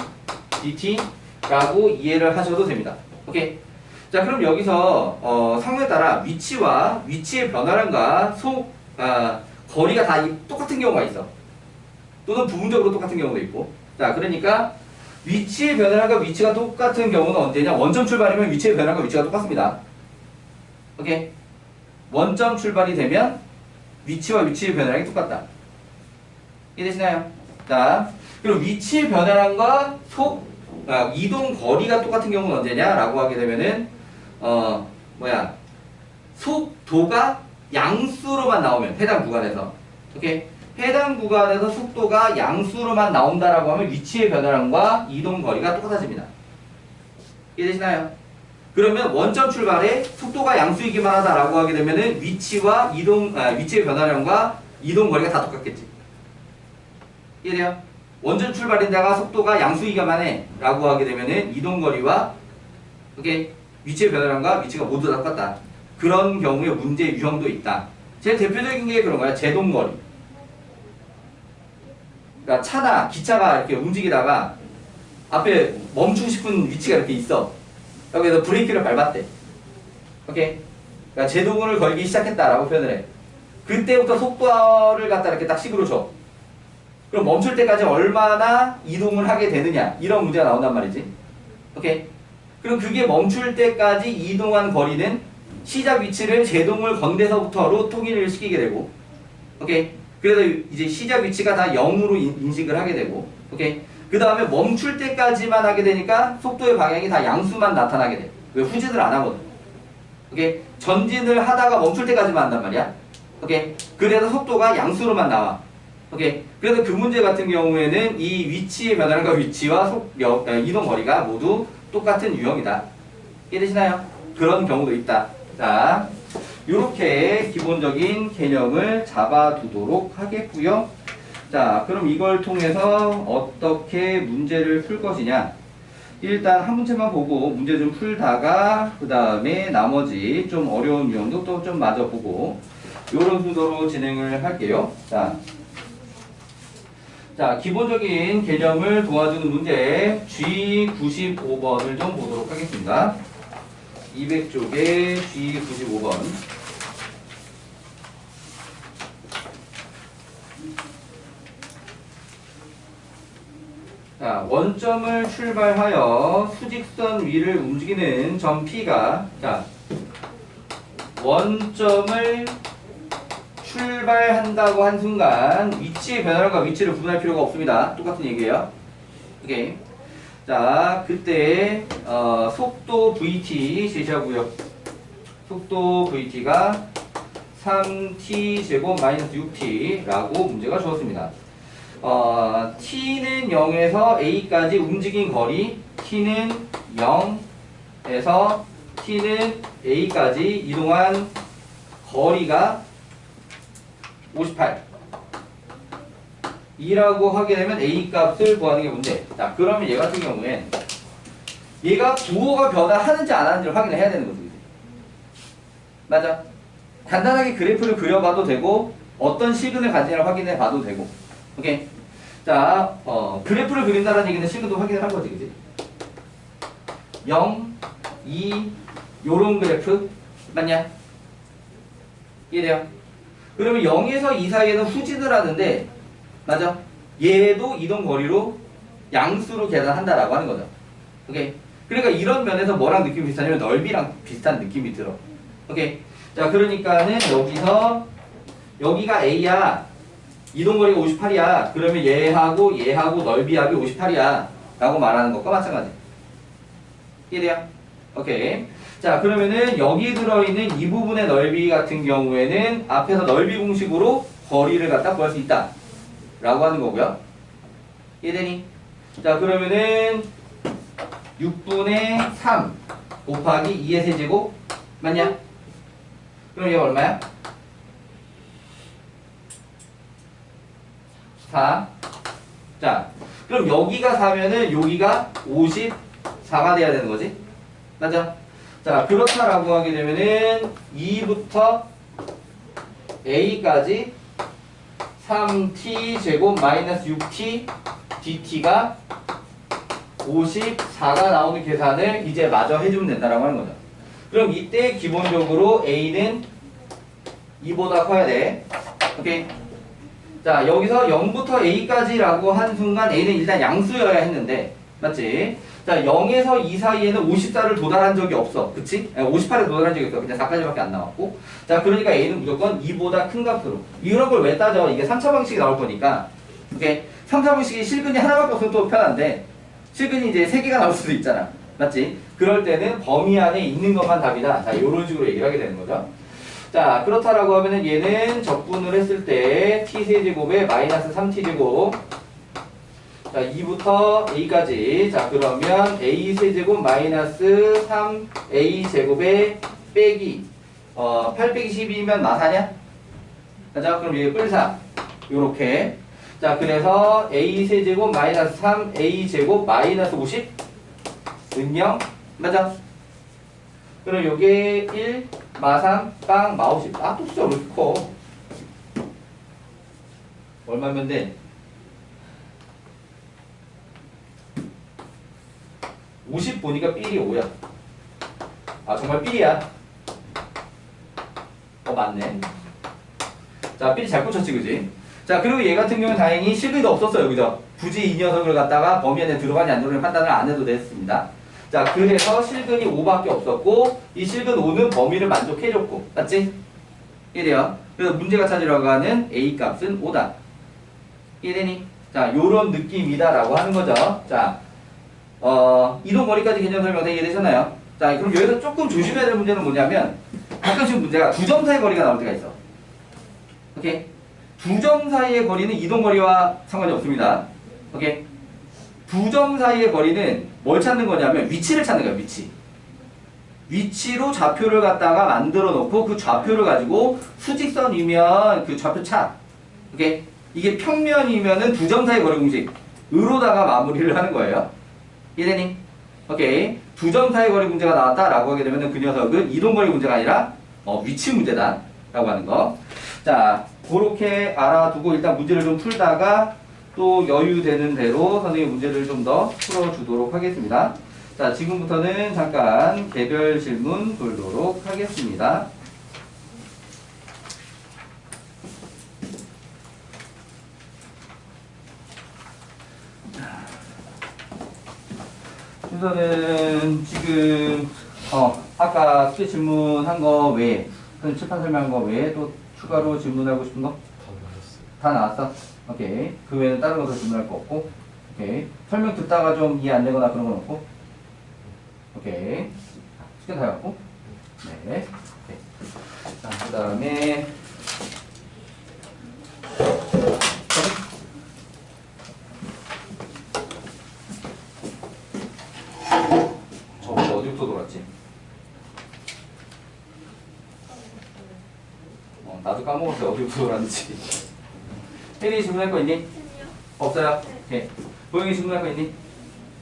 DT 라고 이해를 하셔도 됩니다. 오케이. 자, 그럼 여기서 상호에 따라 위치의 변화량과 거리가 다 똑같은 경우가 있어. 또는 부분적으로 똑같은 경우도 있고. 자, 그러니까 위치의 변화량과 위치가 똑같은 경우는 언제냐? 원점 출발이면 위치의 변화량과 위치가 똑같습니다. 오케이. 원점 출발이 되면 위치와 위치의 변화량이 똑같다. 이해되시나요? 자, 그리고 위치의 변화량과 이동 거리가 똑같은 경우는 언제냐? 라고 하게 되면은 속도가 양수로만 나오면 해당 구간에서. 오케이? 해당 구간에서 속도가 양수로만 나온다라고 하면 위치의 변화량과 이동 거리가 똑같아집니다. 이해되시나요? 그러면 원점 출발에 속도가 양수이기만 하다라고 하게 되면은 위치의 변화량과 이동 거리가 다 똑같겠지. 이해돼요? 원점 출발인데다가 속도가 양수이기만 해 라고 하게 되면은 이동거리와 오케이? 위치의 변화량과 위치가 모두 다 똑같다. 그런 경우에 문제 유형도 있다. 제일 대표적인 게 그런 거야. 제동거리. 그러니까 차나 기차가 이렇게 움직이다가 앞에 멈추고 싶은 위치가 이렇게 있어. 여기서 브레이크를 밟았대. 오케이? 그러니까 제동을 걸기 시작했다라고 표현을 해. 그때부터 속도를 갖다 이렇게 딱 식으로 줘. 그럼 멈출 때까지 얼마나 이동을 하게 되느냐 이런 문제가 나온단 말이지. 오케이? 그럼 그게 멈출 때까지 이동한 거리는 시작 위치를 제동을 건 데서부터로 통일을 시키게 되고, 오케이? 그래서 이제 시작 위치가 다 0으로 인식을 하게 되고, 오케이? 그 다음에 멈출 때까지만 하게 되니까 속도의 방향이 다 양수만 나타나게 돼. 왜? 후진을 안 하거든. 오케이? 전진을 하다가 멈출 때까지만 한단 말이야. 오케이? 그래서 속도가 양수로만 나와. 오케이? 그래서 그 문제 같은 경우에는 이 위치의 변화가 위치와 이동 거리가 모두 똑같은 유형이다. 이해되시나요? 그런 경우도 있다. 자, 요렇게 기본적인 개념을 잡아두도록 하겠고요. 자, 그럼 이걸 통해서 어떻게 문제를 풀 것이냐. 일단 한 문제만 보고 문제 좀 풀다가 그 다음에 나머지 좀 어려운 유형도 또 좀 마저 보고 요런 순서로 진행을 할게요. 자, 기본적인 개념을 도와주는 문제 G95번을 좀 보도록 하겠습니다. 200쪽에 G95번. 자, 원점을 출발하여 수직선 위를 움직이는 점 P가, 자, 원점을 출발한다고 한 순간 위치의 변화과 위치를 구분할 필요가 없습니다. 똑같은 얘기예요. 오케이. 자, 그때 속도 VT 제시하고요. 속도 VT가 3t 제곱 마이너스 6t라고 문제가 주었습니다. t는 0에서 a까지 움직인 거리, t는 0에서 t는 a까지 이동한 거리가 58 이라고 하게 되면 a 값을 구하는 게 문제. 자, 그러면 얘 같은 경우엔 얘가 부호가 변화하는지 안 하는지를 확인을 해야 되는 거죠. 맞아? 간단하게 그래프를 그려봐도 되고 어떤 시근을 가지냐를 확인해 봐도 되고. 오케이? 자, 그래프를 그린다는 얘기는 시근도 확인을 한 거지, 그지? 0, 2 요런 그래프 맞냐? 이해돼요? 그러면 0에서 2 사이에는 후진을 하는데, 맞아? 얘도 이동 거리로 양수로 계산한다라고 하는 거죠. 오케이? 그러니까 이런 면에서 뭐랑 느낌이 비슷하냐면 넓이랑 비슷한 느낌이 들어. 오케이? 자, 그러니까는 여기가 A야. 이동 거리가 58이야. 그러면 얘하고 넓이 합이 58이야. 라고 말하는 것과 마찬가지. 이해돼요? 오케이. 자, 그러면은 여기 들어있는 이 부분의 넓이 같은 경우에는 앞에서 넓이 공식으로 거리를 갖다 구할 수 있다. 라고 하는 거고요. 이해되니? 자, 그러면은 6분의 3 곱하기 2의 세제곱 맞냐? 그럼 얘가 얼마야? 4. 자, 그럼 여기가 4면은 여기가 54가 돼야 되는 거지? 맞아? 자, 그렇다라고 하게 되면은 2부터 a까지 3t 제곱 마이너스 6t dt가 54가 나오는 계산을 이제 마저 해주면 된다라고 하는 거죠. 그럼 이때 기본적으로 a는 2보다 커야 돼. 오케이? 자, 여기서 0부터 a까지라고 한 순간 a는 일단 양수여야 했는데, 맞지? 자, 0에서 2 사이에는 54를 도달한 적이 없어. 그치? 58에 도달한 적이 없어. 그냥 4까지밖에 안 나왔고. 자, 그러니까 a는 무조건 2보다 큰 값으로. 이런 걸 왜 따져? 이게 3차 방식이 나올 거니까. 오케이? 3차 방식이 실근이 하나밖에 없으면 또 편한데, 실근이 이제 3개가 나올 수도 있잖아. 맞지? 그럴 때는 범위 안에 있는 것만 답이다. 자, 이런 식으로 얘기를 하게 되는 거죠. 자, 그렇다라고 하면은 얘는 적분을 했을 때 t세제곱에 마이너스 3t제곱. 자, 2부터 a까지. 자, 그러면 a세제곱 마이너스 3a제곱에 빼기 8 빼기 12면 마사냐? 자, 그럼 얘 뿔사. 요렇게. 자, 그래서 a세제곱 마이너스 3a제곱 마이너스 50 은영 맞아? 그럼 요게 1 마3 빵 마50. 아, 또 숫자 왜 이렇게 커? 얼마면 돼? 50 보니까 삘이 5야. 아 정말 삐리야. 맞네. 자, 삐리 잘 꽂혔지, 그지? 자, 그리고 얘 같은 경우는 다행히 실근이 없었어요, 그죠? 굳이 이 녀석을 갖다가 범위 안에 들어가냐 안 들어가냐 판단을 안 해도 됐습니다. 자, 그래서 실근이 5밖에 없었고 이 실근 5는 범위를 만족해줬고, 맞지? 이래요. 그래서 문제가 찾으려고 하는 A 값은 5다. 이해되니? 자, 요런 느낌이다라고 하는 거죠. 자, 이동 거리까지 개념 설명 다 이해되셨나요? 자, 그럼 여기서 조금 조심해야 될 문제는 뭐냐면 가끔씩 문제가 두 점 사이의 거리가 나올 때가 있어. 오케이? 두 점 사이의 거리는 이동 거리와 상관이 없습니다. 오케이? 두 점 사이의 거리는 뭘 찾는 거냐면 위치를 찾는 거야, 위치. 위치로 좌표를 갖다가 만들어 놓고 그 좌표를 가지고 수직선이면 그 좌표 차. 오케이? 이게 평면이면은 두 점 사이 거리 공식으로다가 마무리를 하는 거예요. 이해되니? 오케이. 두 점 사이 거리 문제가 나왔다라고 하게 되면은 그 녀석은 이동 거리 문제가 아니라 위치 문제다라고 하는 거. 자, 그렇게 알아두고 일단 문제를 좀 풀다가 또 여유되는 대로 선생님 문제를 좀 더 풀어주도록 하겠습니다. 자, 지금부터는 잠깐 개별 질문 돌도록 하겠습니다. 순서는 지금 아까 숙제 질문한 거 외에 그 칠판 설명한 거 외에 또 추가로 질문하고 싶은 거? 다 나왔어? 오케이. 그 외에는 다른 거 더 질문할 거 없고. 오케이. 설명 듣다가 좀 이해 안 되거나 그런 건 없고. 오케이. 숙제 다 해왔고. 네. 오케이. 자, 그 다음에 저번에 어디부터 돌았지? 나도 까먹었어요. 어디부터 돌았는지. 혜린이 질문할 거 있니? 없어요? 오케이. 보영이 질문할 거 있니?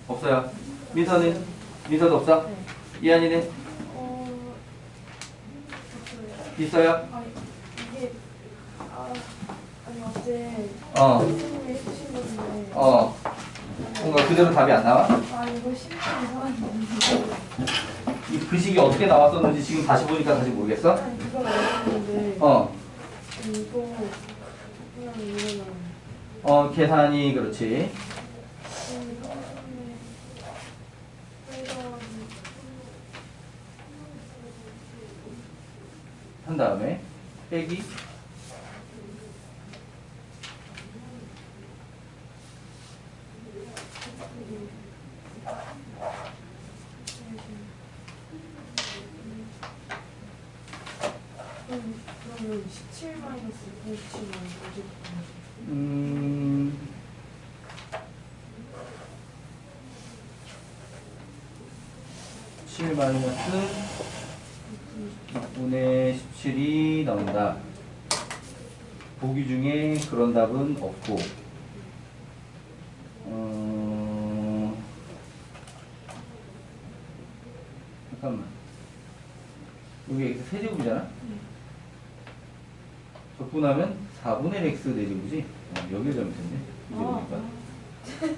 없어요. 민서는? 민서도 없어? 네. 이한이는? 있어요? 이게 아니 어제 어. 선생님이 해주신 건데 뭔가 그대로 답이 안 나와? 이거 심리 이상한데 이 글식이 어떻게 나왔었는지 지금 다시 보니까 다시 모르겠어? 아니 이거 나왔는데 어. 이거 그냥 이거 계산이 그렇지. 한 다음에 빼기 그러면 17 마이너스 97은 어디 7 마이너스 6분의 17이 나온다. 보기 중에 그런 답은 없고 잠깐만. 여기 x 세제곱이잖아? 적분하면 4분의 x 내제곱이지? 여기를 잘못했네. 이제 보니까. 다시 할게요.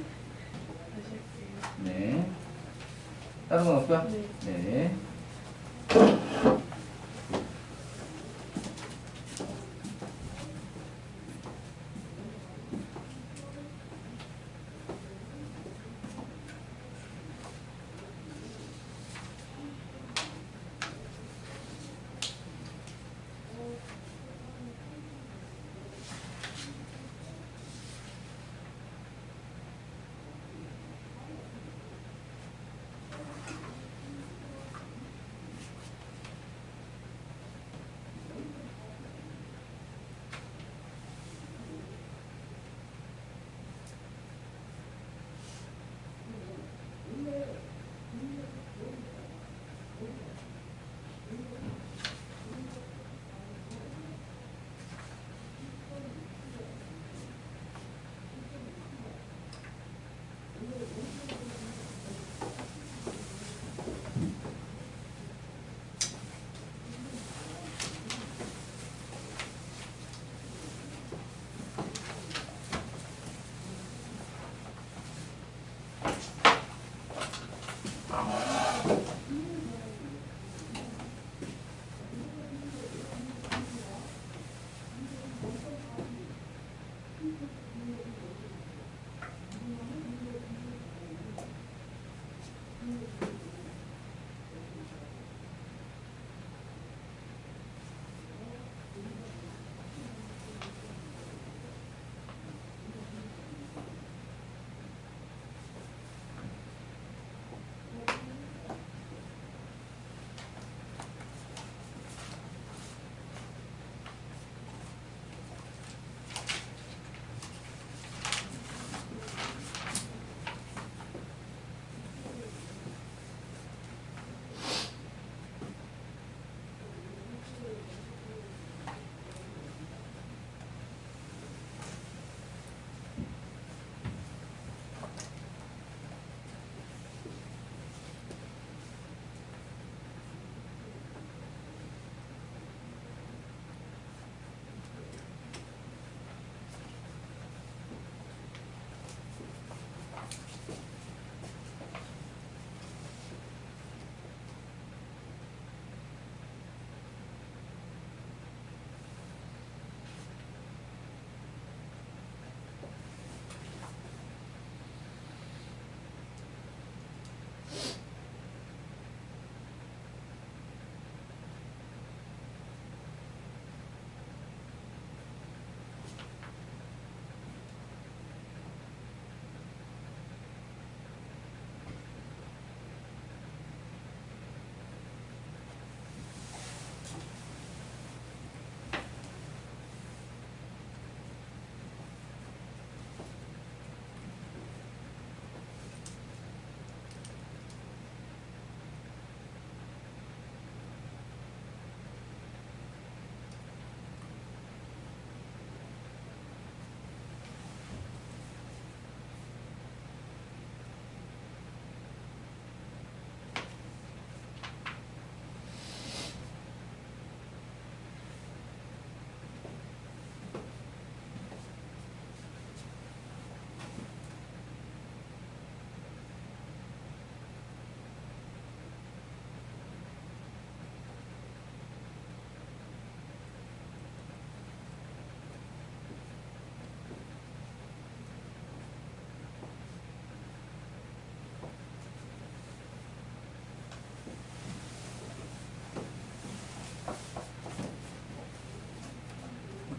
네. 다른 건 없고요? 네. 네.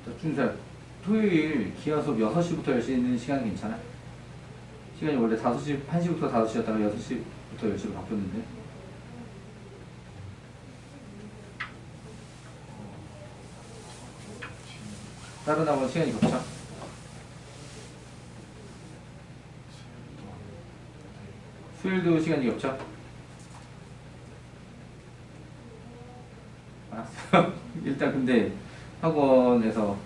자, 준수야, 토요일 기하 수업 6시부터 10시 있는 시간 괜찮아? 시간이 원래 5시, 1시부터 5시였다가 6시부터 10시로 바뀌었는데. 다른 학원 시간이 겹쳐? 수요일도 시간이 겹쳐? 알았어. 일단 근데 학원에서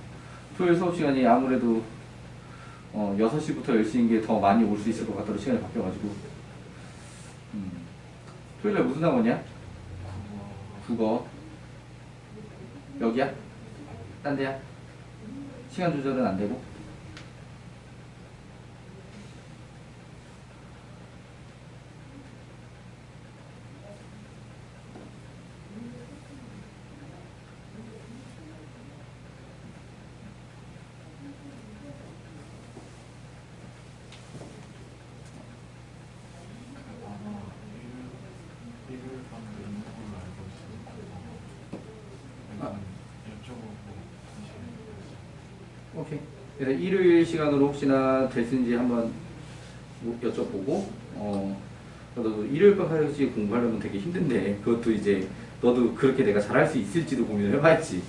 토요일 수업 시간이 아무래도 6시부터 10시인 게 더 많이 올 수 있을 것 같더라고. 시간이 바뀌어가지고. 토요일에 무슨 학원이야? 국어. 여기야? 딴 데야? 시간 조절은 안 되고? 일요일 밤에 있는 걸로 알고 있으니까 여쭤보고 다시 오케이. 그래서 일요일 시간으로 혹시나 됐는지 한번 여쭤보고, 너도 일요일 밤까지 공부하려면 되게 힘든데, 그것도 이제, 너도 그렇게 내가 잘할 수 있을지도 고민을 해봐야지.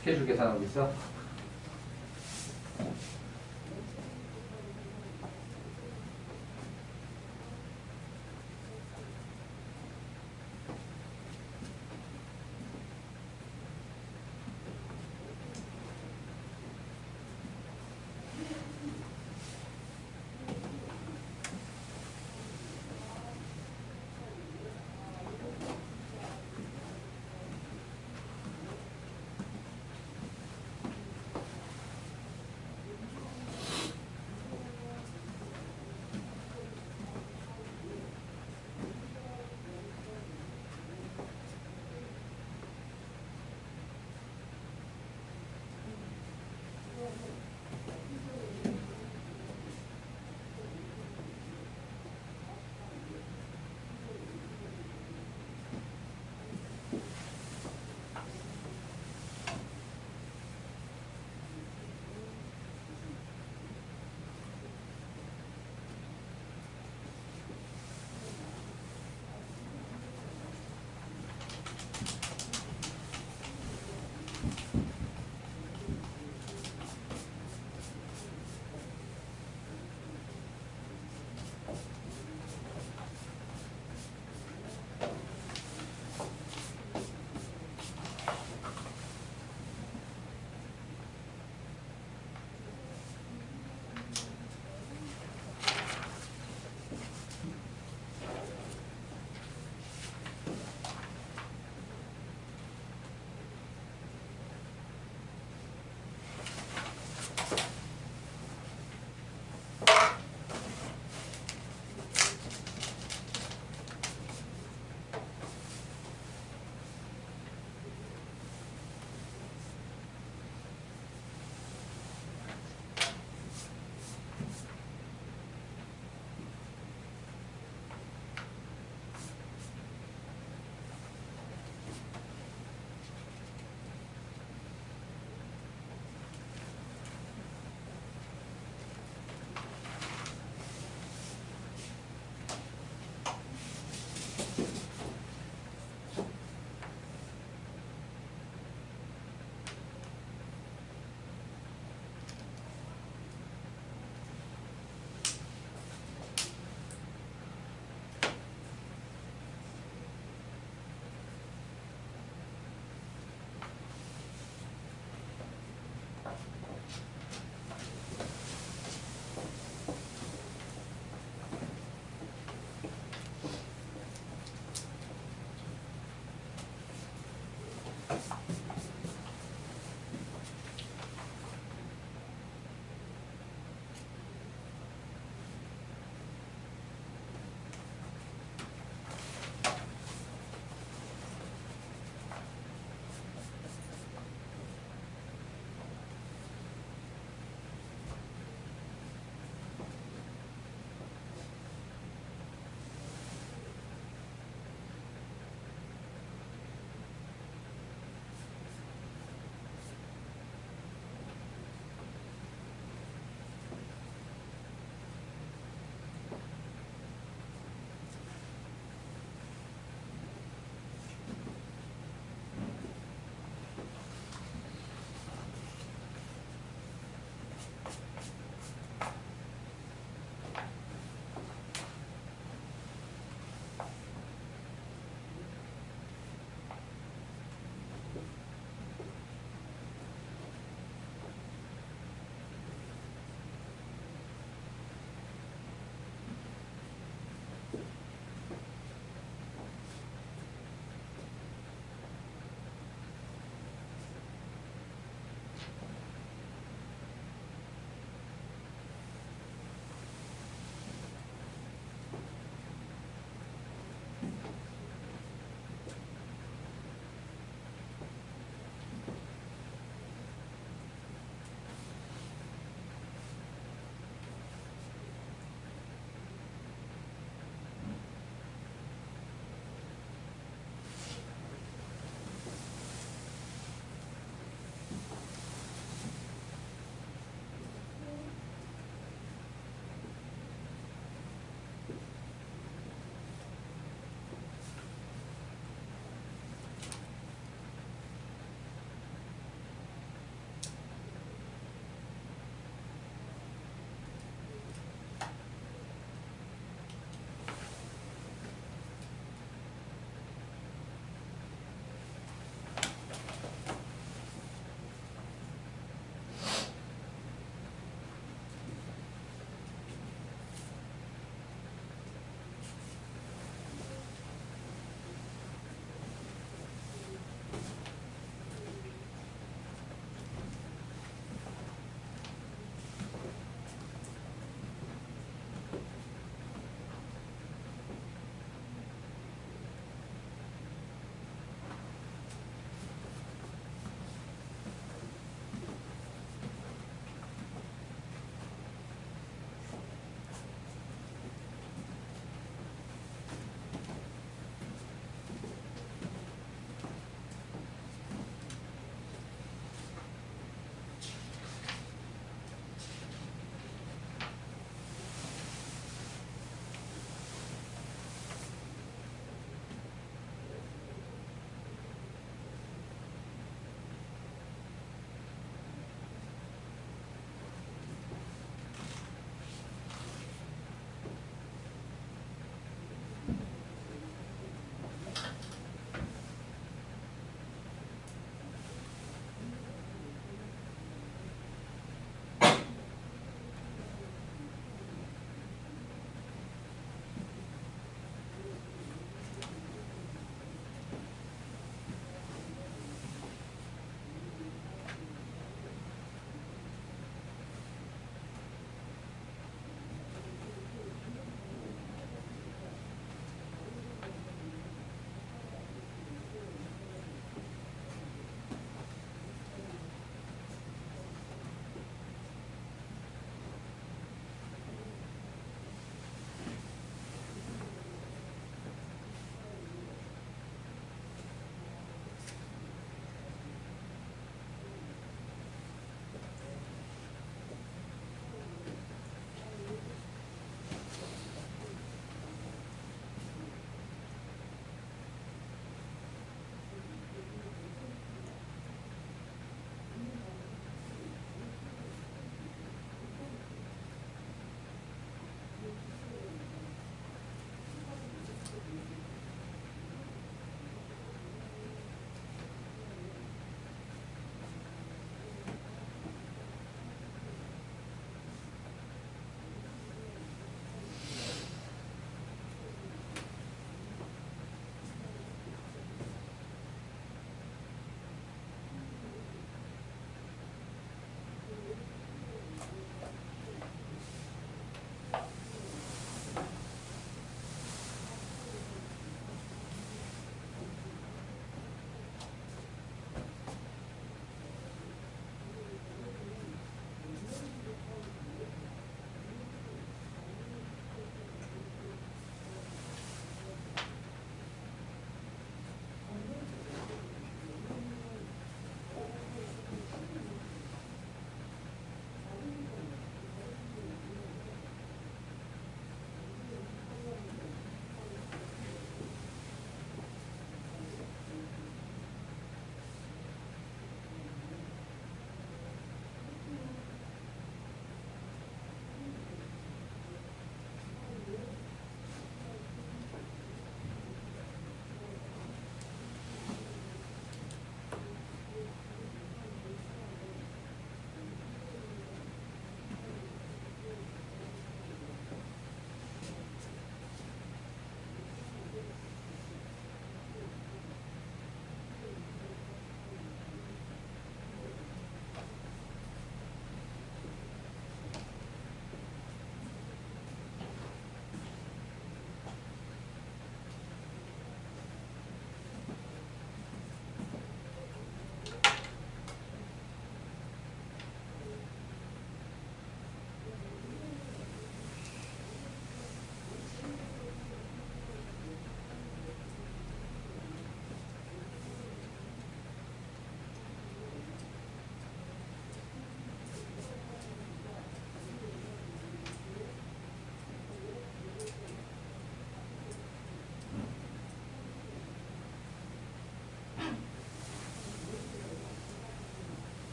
스케줄 계산하고 있어?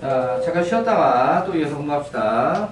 자, 잠깐 쉬었다가 또 이어서 공부합시다.